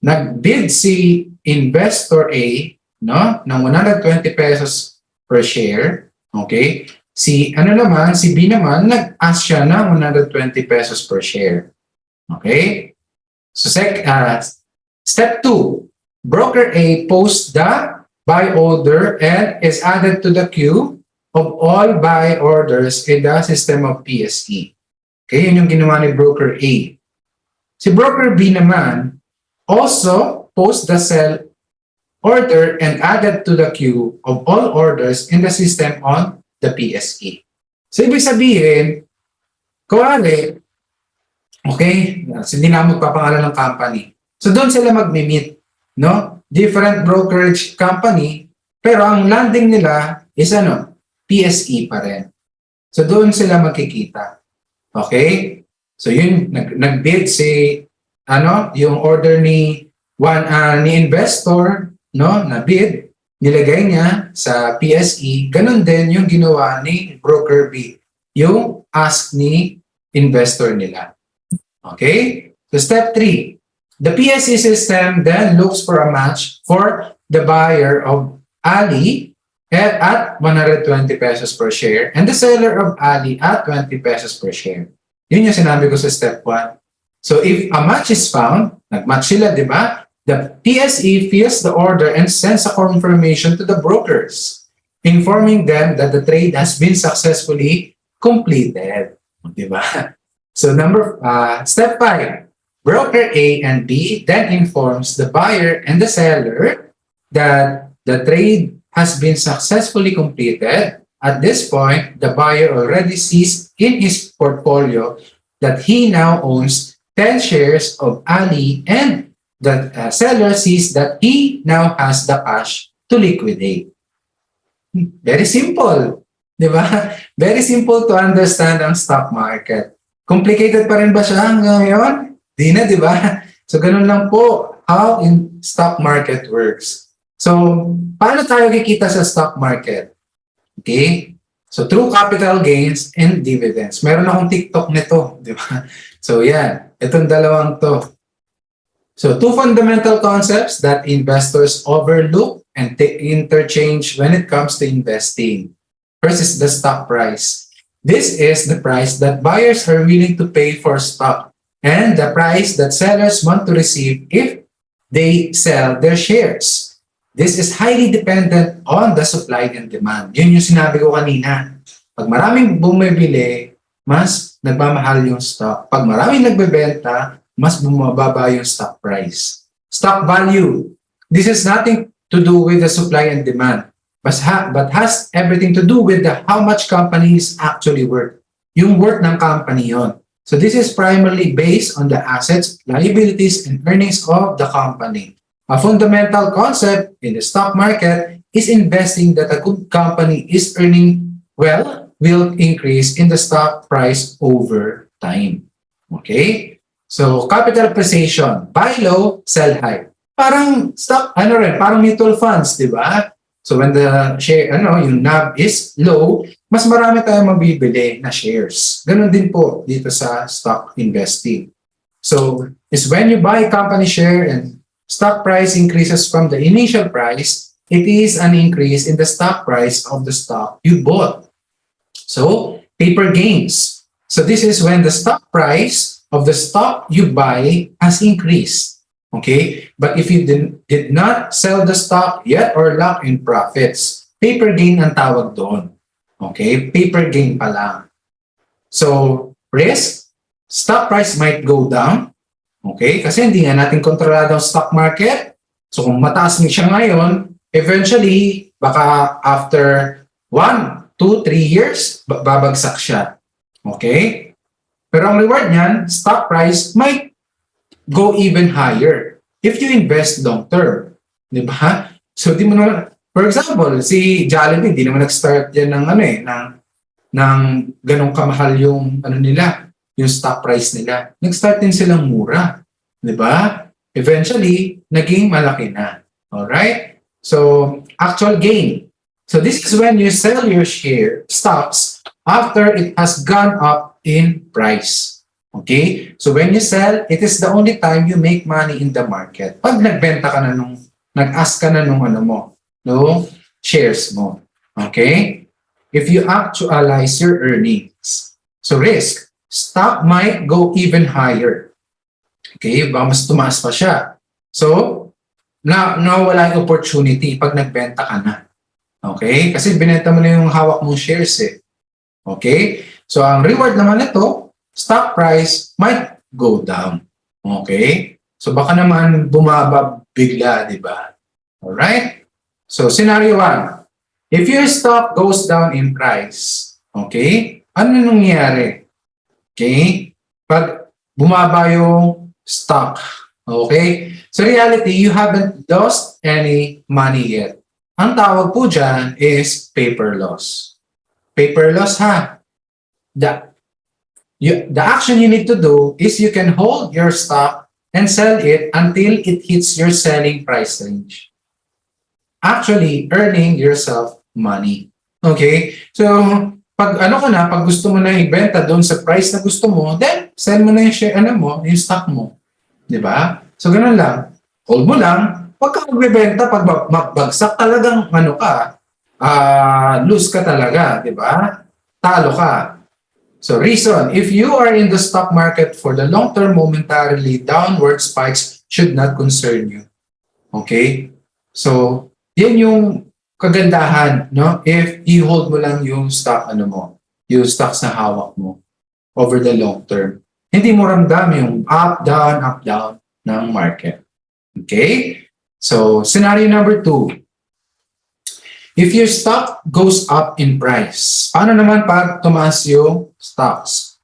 Nag-bid si investor A, no, ng 120 pesos per share. Okay? Si B naman, nag-ask siya ng 120 pesos per share. Okay? So, step 2, broker A posts the buy order and is added to the queue of all buy orders in the system of PSE. Okay, yun yung ginawa ni broker A. Si broker B naman also posts the sell order and added to the queue of all orders in the system on the PSE. So, ibig sabihin, kuwari, okay, hindi na magpapangalan ng company. So, doon sila mag-meet, no? Different brokerage company, pero ang landing nila is PSE pa rin. So, doon sila magkikita. Okay? So, yun, nag-bid yung order ni investor, no, na bid, nilagay niya sa PSE, ganun din yung ginawa ni broker B, yung ask ni investor nila. Okay? So, step 3. The PSE system then looks for a match for the buyer of Ali at 120 pesos per share and the seller of Ali at 20 pesos per share. Yun yung sinabi ko sa step 1. So, if a match is found, nag-match sila, di ba? The PSE fills the order and sends a confirmation to the brokers, informing them that the trade has been successfully completed. Di ba? So, step 5. Broker A and B then informs the buyer and the seller that the trade has been successfully completed. At this point, the buyer already sees in his portfolio that he now owns 10 shares of Ali and the seller sees that he now has the cash to liquidate. Very simple. Di ba? Very simple to understand ang stock market. Complicated pa rin ba siya ngayon? Di na, di ba? So, ganun lang po how in stock market works. So, paano tayo kikita sa stock market? Okay? So, through capital gains and dividends. Meron akong TikTok nito, di ba? So, yan. Itong dalawang to. So, two fundamental concepts that investors overlook and interchange when it comes to investing. First is the stock price. This is the price that buyers are willing to pay for stock and the price that sellers want to receive if they sell their shares. This is highly dependent on the supply and demand. Yun yung sinabi ko kanina. Pag maraming bumibili, mas nagmamahal yung stock. Pag maraming nagbebenta, mas bumababa yung stock price. Stock value. This has nothing to do with the supply and demand, but has everything to do with how much company is actually worth. Yung worth ng company yon. So this is primarily based on the assets, liabilities, and earnings of the company. A fundamental concept in the stock market is investing that a good company is earning well will increase in the stock price over time. Okay? So, capital appreciation, buy low, sell high. Parang stock, parang mutual funds, di ba? So, when the share, yung NAV is low, mas marami tayong mabibili na shares. Ganon din po dito sa stock investing. So, is when you buy company share and stock price increases from the initial price, it is an increase in the stock price of the stock you bought. So, paper gains. So, this is when the stock price of the stock you buy has increased. Okay? But if you did not sell the stock yet or lock in profits, paper gain ang tawag doon. Okay? Paper gain pa lang. So, risk, stock price might go down. Okay? Kasi hindi nga natin kontrolado ang stock market. So, kung mataas siya ngayon, eventually, baka after 1, 2, 3 years, babagsak siya. Okay? Pero ang reward niyan, stock price might go even higher if you invest long term. Di ba? So, di mo naman, for example, si Jollibee, di naman nag-start yan ng ganong kamahal yung nila, yung stock price nila. Nag-start din silang mura. Di ba? Eventually, naging malaki na. Alright? So, actual gain. So, this is when you sell your stocks after it has gone up in price. Okay? So, when you sell, it is the only time you make money in the market. Pag nagbenta ka na nag-ask ka na nung shares mo. Okay? If you actualize your earnings. So, risk. Stock might go even higher. Okay? Baka mas tumaas pa siya. So, nawala yung opportunity pag nagbenta ka na. Okay? Kasi binenta mo na yung hawak mong shares eh. Okay? So, ang reward naman nito, stock price might go down. Okay? So, baka naman bumaba bigla, di ba? Alright? So, scenario 1. If your stock goes down in price, okay, ano nangyayari? Okay? Pag bumaba yung stock, okay? So, reality, you haven't lost any money yet. Ang tawag po dyan is paper loss. Paper loss, ha? The action you need to do is you can hold your stock and sell it until it hits your selling price range. Actually, earning yourself money. Okay? So, pag pag gusto mo na ibenta doon sa price na gusto mo, then sell mo na yung share, yung stock mo. 'Di ba? So, ganun lang. Hold mo lang. Pag ka magbebenta, pag magbagsak talagang lose ka talaga, 'di ba? Talo ka. So, reason, if you are in the stock market for the long term, momentarily downward spikes should not concern you. Okay? So, yan yung kagandahan, no? If i-hold mo lang yung stock, yung stocks na hawak mo over the long term. Hindi mo ramdam yung up, down ng market. Okay? So, scenario number 2. If your stock goes up in price, paano naman pag tumaas yung stocks?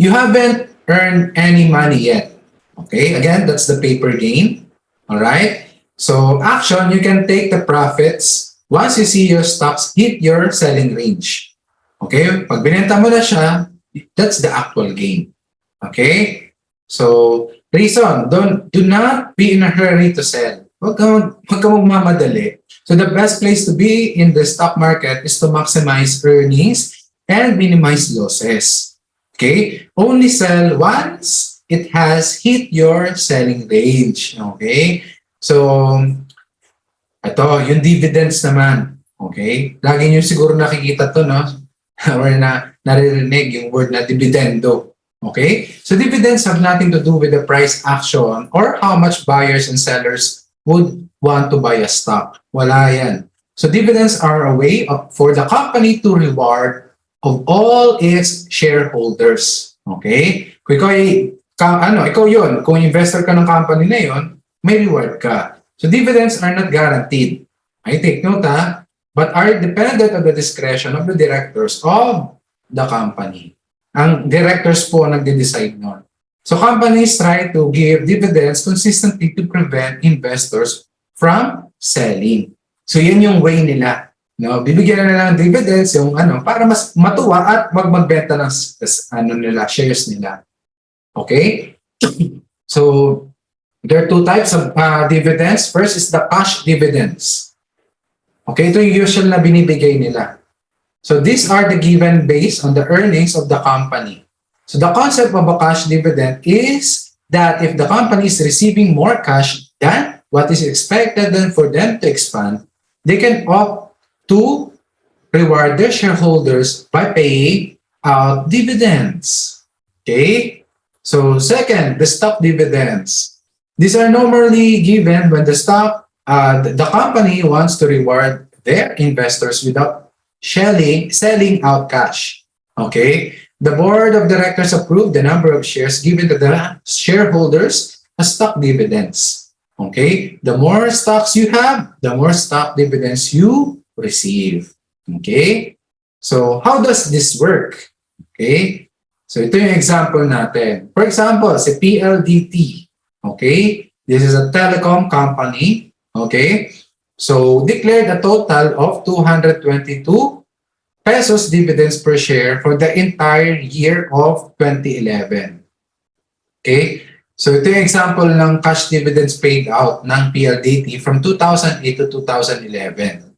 You haven't earned any money yet. Okay, again, that's the paper gain. All right. So, action, you can take the profits once you see your stocks hit your selling range. Okay, pag binenta mo na siya, that's the actual gain. Okay, so reason, do not be in a hurry to sell. Huwag ka magmamadali. So the best place to be in the stock market is to maximize earnings and minimize losses. Okay, only sell once it has hit your selling range. Okay? So, ito, yung dividends naman. Okay? Lagi nyo siguro nakikita to, no? Or naririnig yung word na dividendo. Okay? So, dividends have nothing to do with the price action or how much buyers and sellers would want to buy a stock. Wala yan. So, dividends are a way for the company to reward of all its shareholders. Okay? Kung ikaw yun, kung investor ka ng company na yun, may reward ka. So dividends are not guaranteed. I take note but are dependent on the discretion of the directors of the company. Ang directors po nagde-decide nun. So companies try to give dividends consistently to prevent investors from selling. So yun yung way nila. No, bibigyan na lang ng dividends yung para mas matuwa at magbenta ng shares nila. Okay? So, there are two types of dividends. First is the cash dividends. Okay, ito yung usual na binibigay nila. So, these are the given based on the earnings of the company. So, the concept of a cash dividend is that if the company is receiving more cash than what is expected then for them to expand, they can opt to reward their shareholders by paying out dividends. Okay? So second, the stock dividends. These are normally given when the company wants to reward their investors without selling out cash. Okay? The board of directors approved the number of shares given to the shareholders as stock dividends. Okay? The more stocks you have, the more stock dividends you receive. Okay? So, how does this work? Okay? So, ito yung example natin. For example, si PLDT. Okay? This is a telecom company. Okay? So, declared a total of 222 pesos dividends per share for the entire year of 2011. Okay? So, ito yung example ng cash dividends paid out ng PLDT from 2008 to 2011.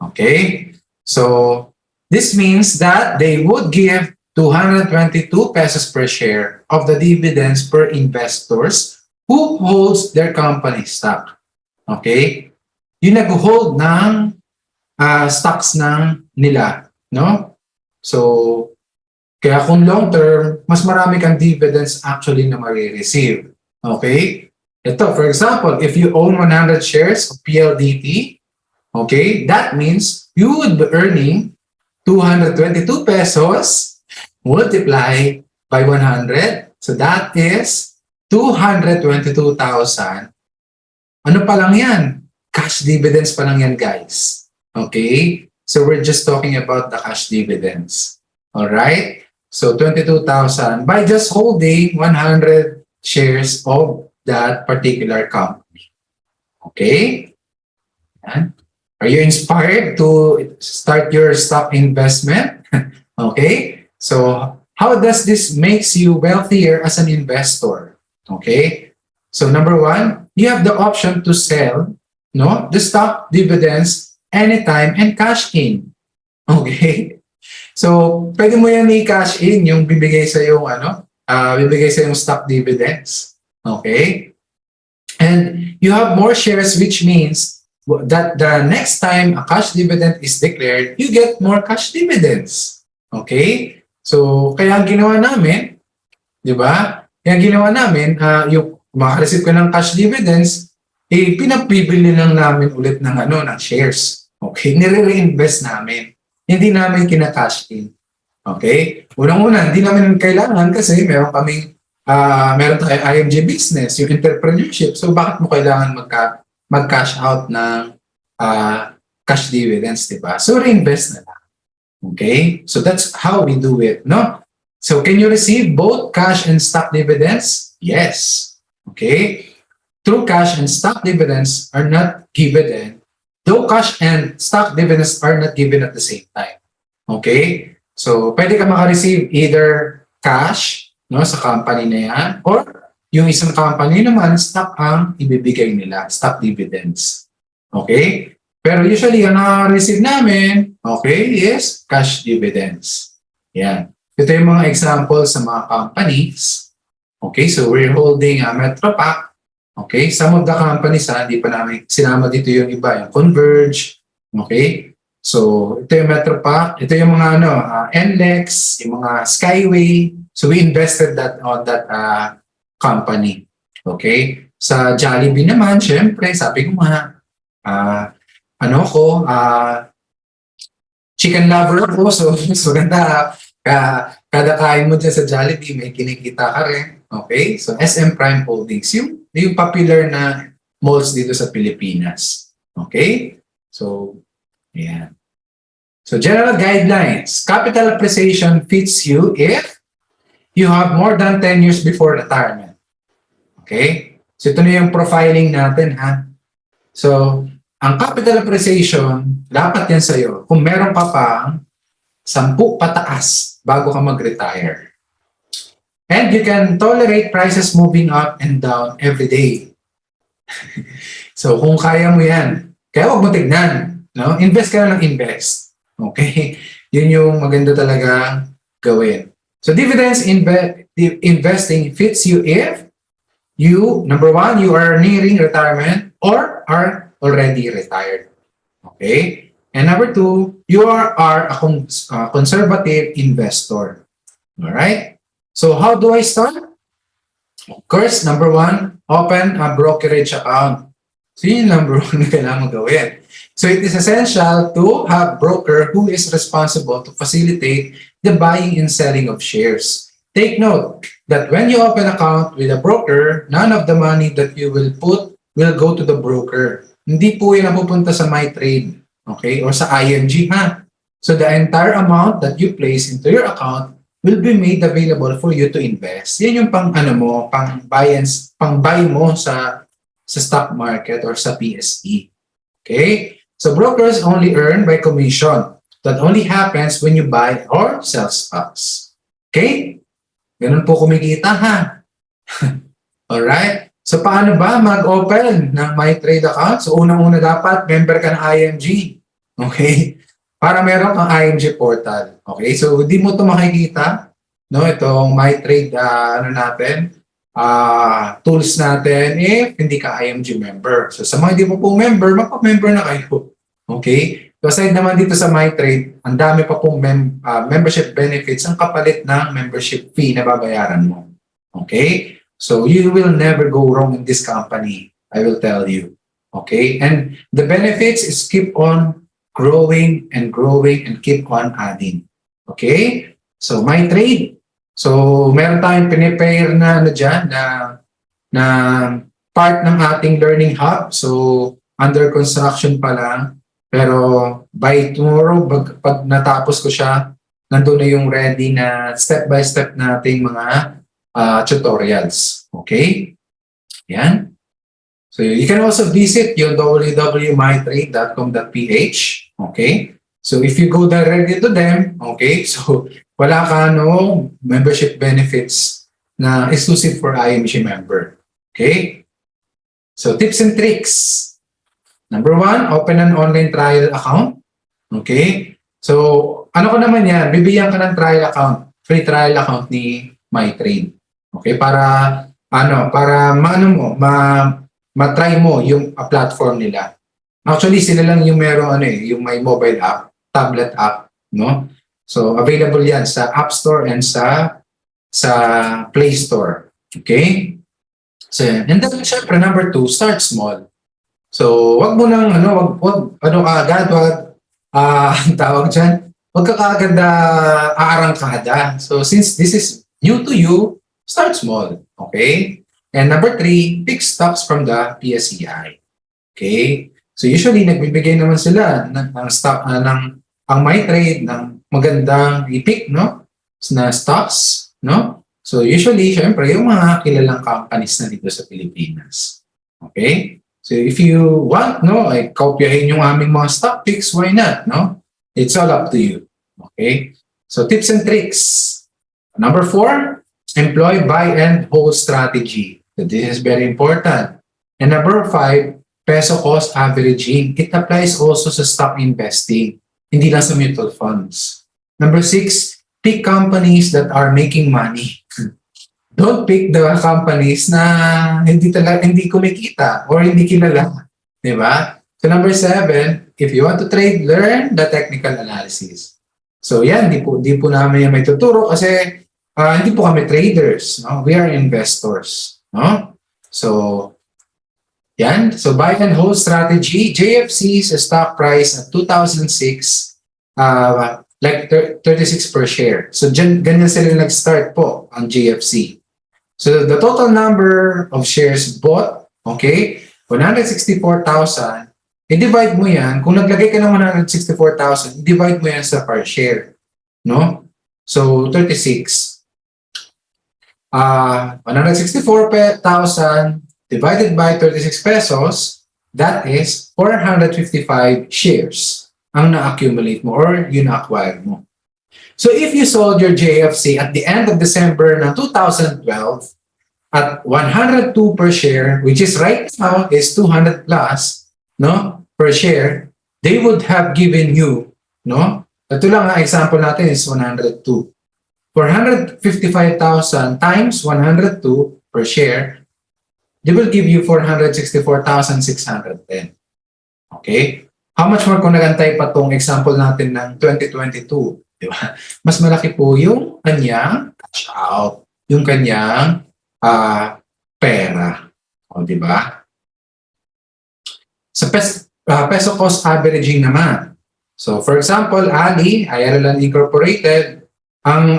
Okay? So, this means that they would give 222 pesos per share of the dividends per investors who holds their company stock. Okay? Yung nag-hold ng stocks ng nila. No? So, kaya kung long term, mas marami kang dividends actually na marireceive. Okay? Ito, for example, if you own 100 shares of PLDT, okay, that means you would be earning 222 pesos multiplied by 100. So that is 222,000, ano pa lang yan? Cash dividends pa lang yan, guys. Okay? So we're just talking about the cash dividends. Alright? So 22,000 by just holding 100 shares of that particular company. Okay? Yan. Are you inspired to start your stock investment? Okay? So how does this makes you wealthier as an investor? Okay? So number one, you have the option to sell the stock dividends anytime and cash in. Okay? So, pwede mo yan i-cash in yung bibigay sa yung bibigay sa yung stock dividends. Okay? And you have more shares, which means that the next time a cash dividend is declared, you get more cash dividends. Okay? So, kaya ang ginawa namin, di ba? Kaya ang ginawa namin, yung makareceive ka ng cash dividends, pinapibili lang namin ulit ng shares. Okay? Nire-reinvest namin. Hindi namin kina-cash in. Okay? Unang-una, hindi namin kailangan kasi meron tayong IMG business, yung entrepreneurship. So, bakit mo kailangan mag-cash out ng cash dividends, di ba? So, reinvest na lang. Okay? So, that's how we do it, no? So, can you receive both cash and stock dividends? Yes. Okay? True cash and stock dividends are not given, though cash and stock dividends are not given at the same time. Okay? So, pwede ka maka-receive either cash sa company na yan, or yung isang company naman, stock ang ibibigay nila, stock dividends. Okay? Pero usually, ang naka-receive namin, is cash dividends. Yan. Ito yung mga examples sa mga companies. Okay? So, we're holding Metropac. Okay? Some of the companies, hindi pa namin sinama dito yung iba, yung Converge. Okay? So, ito yung Metropac. Ito yung mga NLEX, yung mga Skyway. So, we invested on that company. Okay? Sa Jollibee naman, syempre, sabi ko chicken lover ako. So ganda. Kada kain mo dyan sa Jollibee, may kinikita ka rin. Okay? So, SM Prime Holdings. Yung popular na malls dito sa Pilipinas. Okay? So, ayan. So, general guidelines. Capital appreciation fits you if you have more than 10 years before retirement. Okay? So, ito na yung profiling natin, ha? So, ang capital appreciation, dapat yan sa'yo kung meron ka pang 10 pataas bago ka mag-retire. And you can tolerate prices moving up and down every day. So, kung kaya mo yan, kaya huwag mo tignan. No? Invest ka na ng invest. Okay? Yun yung maganda talaga gawin. So, dividends investing fits you if number one, you are nearing retirement or are already retired. Okay? And number two, you are a conservative investor. Alright? So, how do I start? Of course, number one, open a brokerage account. So, yun yung number one na kailangan gawin. So, it is essential to have a broker who is responsible to facilitate the buying and selling of shares. Take note that when you open an account with a broker, none of the money that you will put will go to the broker. Hindi po yan napupunta sa MyTrade, okay, or sa IMG, ha? So, the entire amount that you place into your account will be made available for you to invest. Yan yung pang-buy mo sa stock market or sa PSE. Okay? So, brokers only earn by commission. That only happens when you buy or sell stocks. Okay? Ganun po kumikita, ha? Alright? So, paano ba mag-open ng MyTrade account? So, unang-una dapat, member ka ng IMG. Okay? Para meron kang IMG portal. Okay? So, hindi mo ito makikita. No? Itong MyTrade, tools natin if hindi ka IMG member. So, sa mga hindi mo po member, magpa-member na kayo. Okay? So, aside naman dito sa MyTrade, ang dami pa pong membership benefits ang kapalit ng membership fee na babayaran mo. Okay? So, you will never go wrong in this company, I will tell you. Okay? And the benefits is keep on growing and growing and keep on adding. Okay? So, MyTrade. So, meron tayong pinipair na na part ng ating learning hub. So, under construction pa lang. Pero by tomorrow, pag natapos ko siya, nandun na yung ready na step-by-step nating mga tutorials. Okay? Yan. So, you can also visit yung www.mytrade.com.ph. Okay? So, if you go directly to them, okay, so wala ka membership benefits na exclusive for IMG member. Okay? So, tips and tricks. Number 1, open an online trial account. Okay? So, ano ko naman yan? Bibigyan ka ng trial account, free trial account ni MyTrade. Okay? Para ma-try mo yung platform nila. Actually, sila lang yung meron yung may mobile app, tablet app, no? So, available yan sa App Store and sa Play Store. Okay? So, and then, syempre, number 2, start small. So, wag mo nang tawag dyan, wag ka kaagad aarangkada. So, since this is new to you, start small. Okay? And number 3, pick stocks from the PSEI. Okay? So, usually, nagbibigay naman sila ng stock, ang MyTrade, ng magandang i-pick, no? Na stocks, no? So, usually, syempre, yung mga kilalang companies na dito sa Pilipinas. Okay? So, if you want, kopyahin yung aming mga stock picks, why not, no? It's all up to you. Okay? So, tips and tricks. Number 4, employ buy and hold strategy. So, this is very important. And number 5, peso cost averaging. It applies also sa stock investing, hindi lang sa mutual funds. Number 6, pick companies that are making money. Don't pick the companies na hindi kumikita or hindi kilala. Diba? So number 7, if you want to trade, learn the technical analysis. So yan, di po namin may tuturo kasi hindi po kami traders. No? We are investors. No? So, yan. So buy and hold strategy. JFC's stock price at 2006, like 36 per share. So ganyan sila nag-start po ang JFC. So the total number of shares bought, okay, 164,000, i-divide mo yan, kung naglagay ka ng 164,000, i-divide mo yan sa per share, no? So 36. 164,000 divided by 36 pesos, that is 455 shares ang na-accumulate mo or yun na-acquire mo. So if you sold your JFC at the end of December ng 2012 at 102 per share, which is right now is 200 plus, no, per share, they would have given you, no, ito lang ang example natin is 102. 455,000 times 102 per share, they will give you 464,610. Okay? How much more kung nagantay pa tong example natin ng 2022? Diba? Mas malaki po yung kanyang cash out, yung kanyang pera. O, diba? Sa peso cost averaging naman. So, for example, Ali, Ireland Incorporated, ang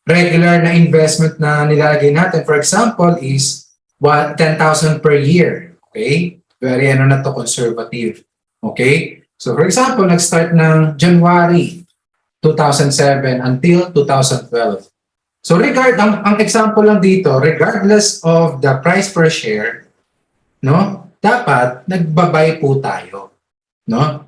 regular na investment na nilalagay natin, for example, is 10,000 per year. Okay? Very conservative. Okay? So, for example, nag-start ng January 2007 until 2012. So, ang example lang dito, regardless of the price per share, no, dapat nagbabay po tayo. No?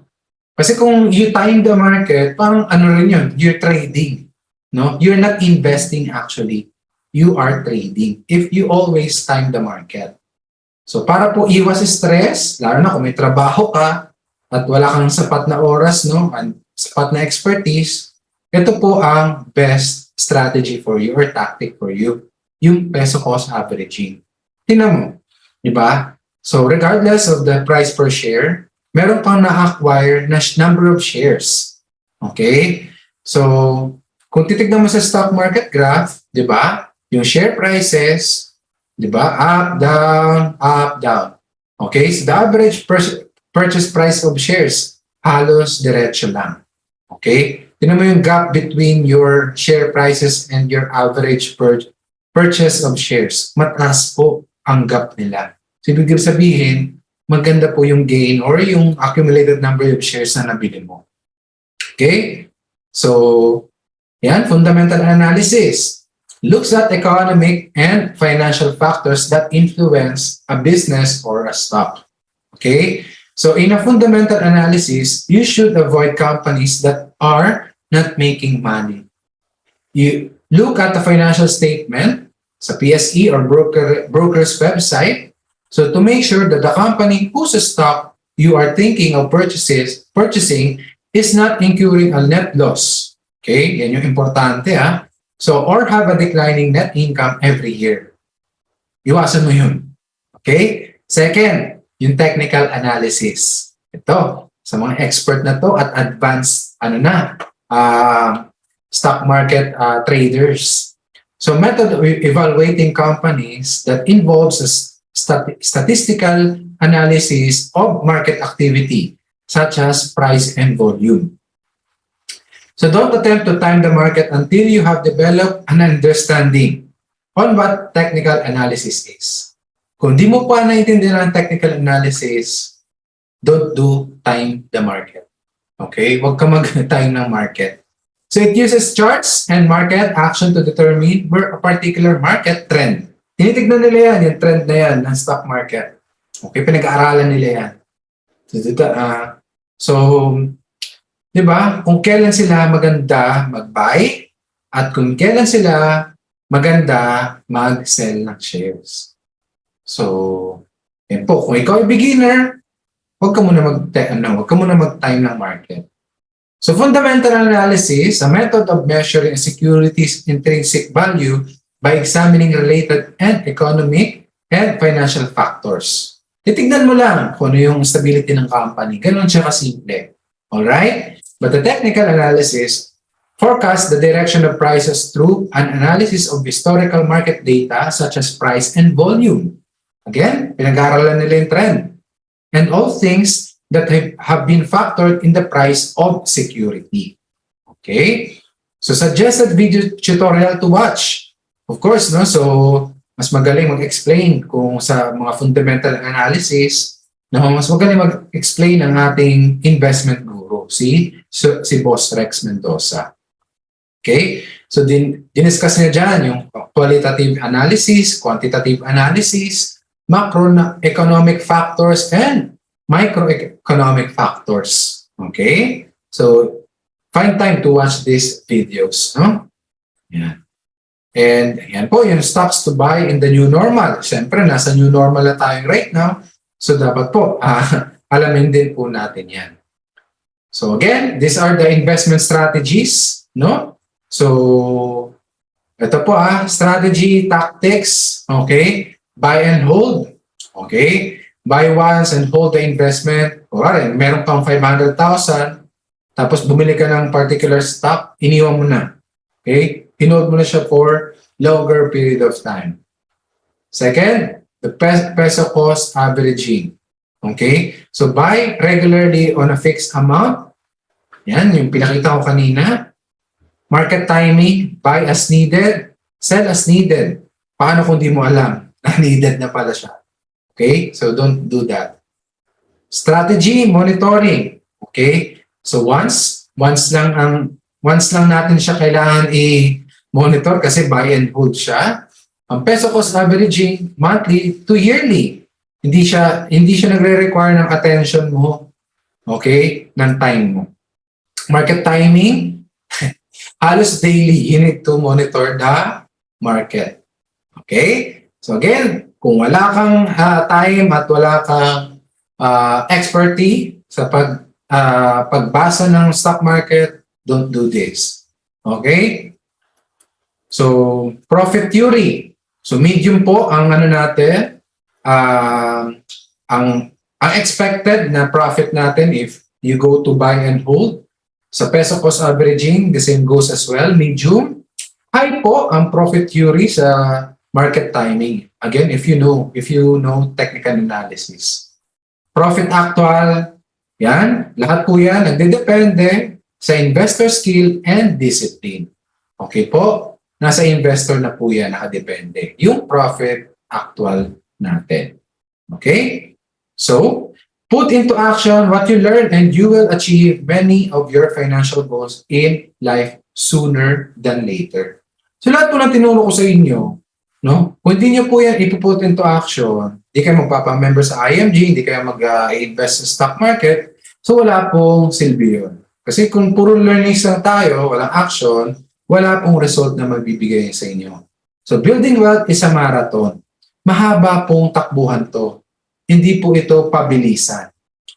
Kasi kung you time the market, parang rin yun, you're trading. No? You're not investing actually. You are trading if you always time the market. So, para po iwas stress, lalo na kung may trabaho ka, at wala kang sapat na oras, no, and sapat na expertise, ito po ang best strategy for you or tactic for you, yung peso cost averaging. Tingnan mo, di ba? So regardless of the price per share, meron kang na-acquire na number of shares. Okay? So, kung titignan mo sa stock market graph, di ba? Yung share prices, di ba? Up, down, up, down. Okay? So the average purchase price of shares, halos diretso lang. Okay? Tingnan mo yung gap between your share prices and your average purchase of shares. Mataas po ang gap nila. So, ibig sabihin, maganda po yung gain or yung accumulated number of shares na nabili mo. Okay? So, yan, fundamental analysis. Looks at economic and financial factors that influence a business or a stock. Okay? So, in a fundamental analysis, you should avoid companies that are not making money. You look at the financial statement sa PSE or broker's website. So to make sure that the company whose stock you are thinking of purchasing is not incurring a net loss. Okay, yan yung importante ha. So, or have a declining net income every year. Iwasan mo yun. Okay? Second, yung technical analysis. Ito, sa mga expert na to at advanced, stock market traders. So, method of evaluating companies that involves a statistical analysis of market activity, such as price and volume. So don't attempt to time the market until you have developed an understanding on what technical analysis is. Kung di mo pa naiintindihan ang technical analysis, don't do time the market. Okay? Huwag ka mag-time ng market. So it uses charts and market action to determine where a particular market trend. Tinitignan nila yan, yung trend na yan ng stock market. Okay, pinag-aaralan nila yan. So, di ba, kung kailan sila maganda mag-buy at kung kailan sila maganda mag-sell ng shares. So, yan po, kung ikaw ay beginner, huwag ka muna mag-time ng market. So, fundamental analysis, a method of measuring a security's intrinsic value by examining related and economic and financial factors. Titignan mo lang kung ano yung stability ng company. Ganun siya kasimple. Alright? But the technical analysis forecasts the direction of prices through an analysis of historical market data such as price and volume. Again, pinag-aaralan nila yung trend. And all things that have been factored in the price of security. Okay? So, suggested video tutorial to watch. Of course, no? So, mas magaling mag-explain kung sa mga fundamental analysis, no? Mas magaling mag-explain ang ating investment guru, si Boss Rex Mendoza. Okay? So, diniscuss niya dyan yung qualitative analysis, quantitative analysis, macroeconomic factors, and microeconomic factors. Okay? So, find time to watch these videos, no? Yan. And yan po yung stocks to buy in the new normal. Siyempre, nasa new normal na tayo right now. So, dapat po, alamin din po natin yan. So, again, these are the investment strategies, no? So, ito po strategy, tactics, okay? Buy and hold, okay? Buy once and hold the investment. Kunwari, meron kang 500,000, tapos bumili ka ng particular stock, iniwan mo na. Okay? Inold mo na siya for longer period of time. Second, the peso cost averaging. Okay? So, buy regularly on a fixed amount. Yan, yung pinakita ko kanina. Market timing, buy as needed, sell as needed. Paano kung di mo alam na needed na pala siya? Okay? So, don't do that. Strategy, monitoring. Okay? So, once lang natin siya kailangan i-monitor kasi buy and hold siya. Ang peso cost averaging monthly to yearly. Hindi siya nagre-require ng attention mo. Okay? Ng time mo. Market timing, halos daily, you need to monitor the market. Okay? So again, kung wala kang time at wala kang expertise sa pagbasa ng stock market, don't do this. Okay? So, profit theory. So, medium po ang natin, ang expected na profit natin if you go to buy and hold. Sa peso cost averaging, the same goes as well. Medium. High po ang profit theory sa market timing. Again, if you know technical analysis. Profit actual, yan. Lahat po yan, nagdedepende sa investor skill and discipline. Okay po? nasa investor na po yan nakadepende. Yung profit actual natin. Okay? So, put into action what you learn and you will achieve many of your financial goals in life sooner than later. So, lahat po ng tinuro ko sa inyo, no? Kung hindi nyo po yan ipuput into action, hindi kayo magpapamember sa IMG, hindi kayo mag-invest sa stock market, so wala pong silbi yun. Kasi kung puro learnings lang tayo, walang action, wala pong result na magbibigay sa inyo. So, building wealth is a marathon. Mahaba pong takbuhan to. Hindi po ito pabilisan.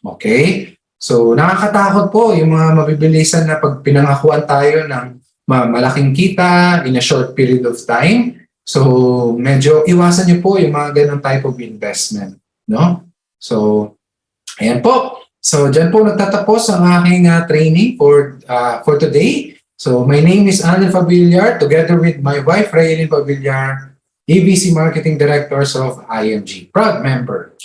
Okay? So, nakakatakot po yung mga mabibilisan na pag pinangakuan tayo ng malaking kita in a short period of time. So, medyo iwasan niyo po yung mga ganong type of investment. No? So, ayan po. So, dyan po nagtatapos ang aking training for today. So, my name is Andrew Fabillar, together with my wife, realyn.manalili, ABC Marketing Directors of IMG. Proud member.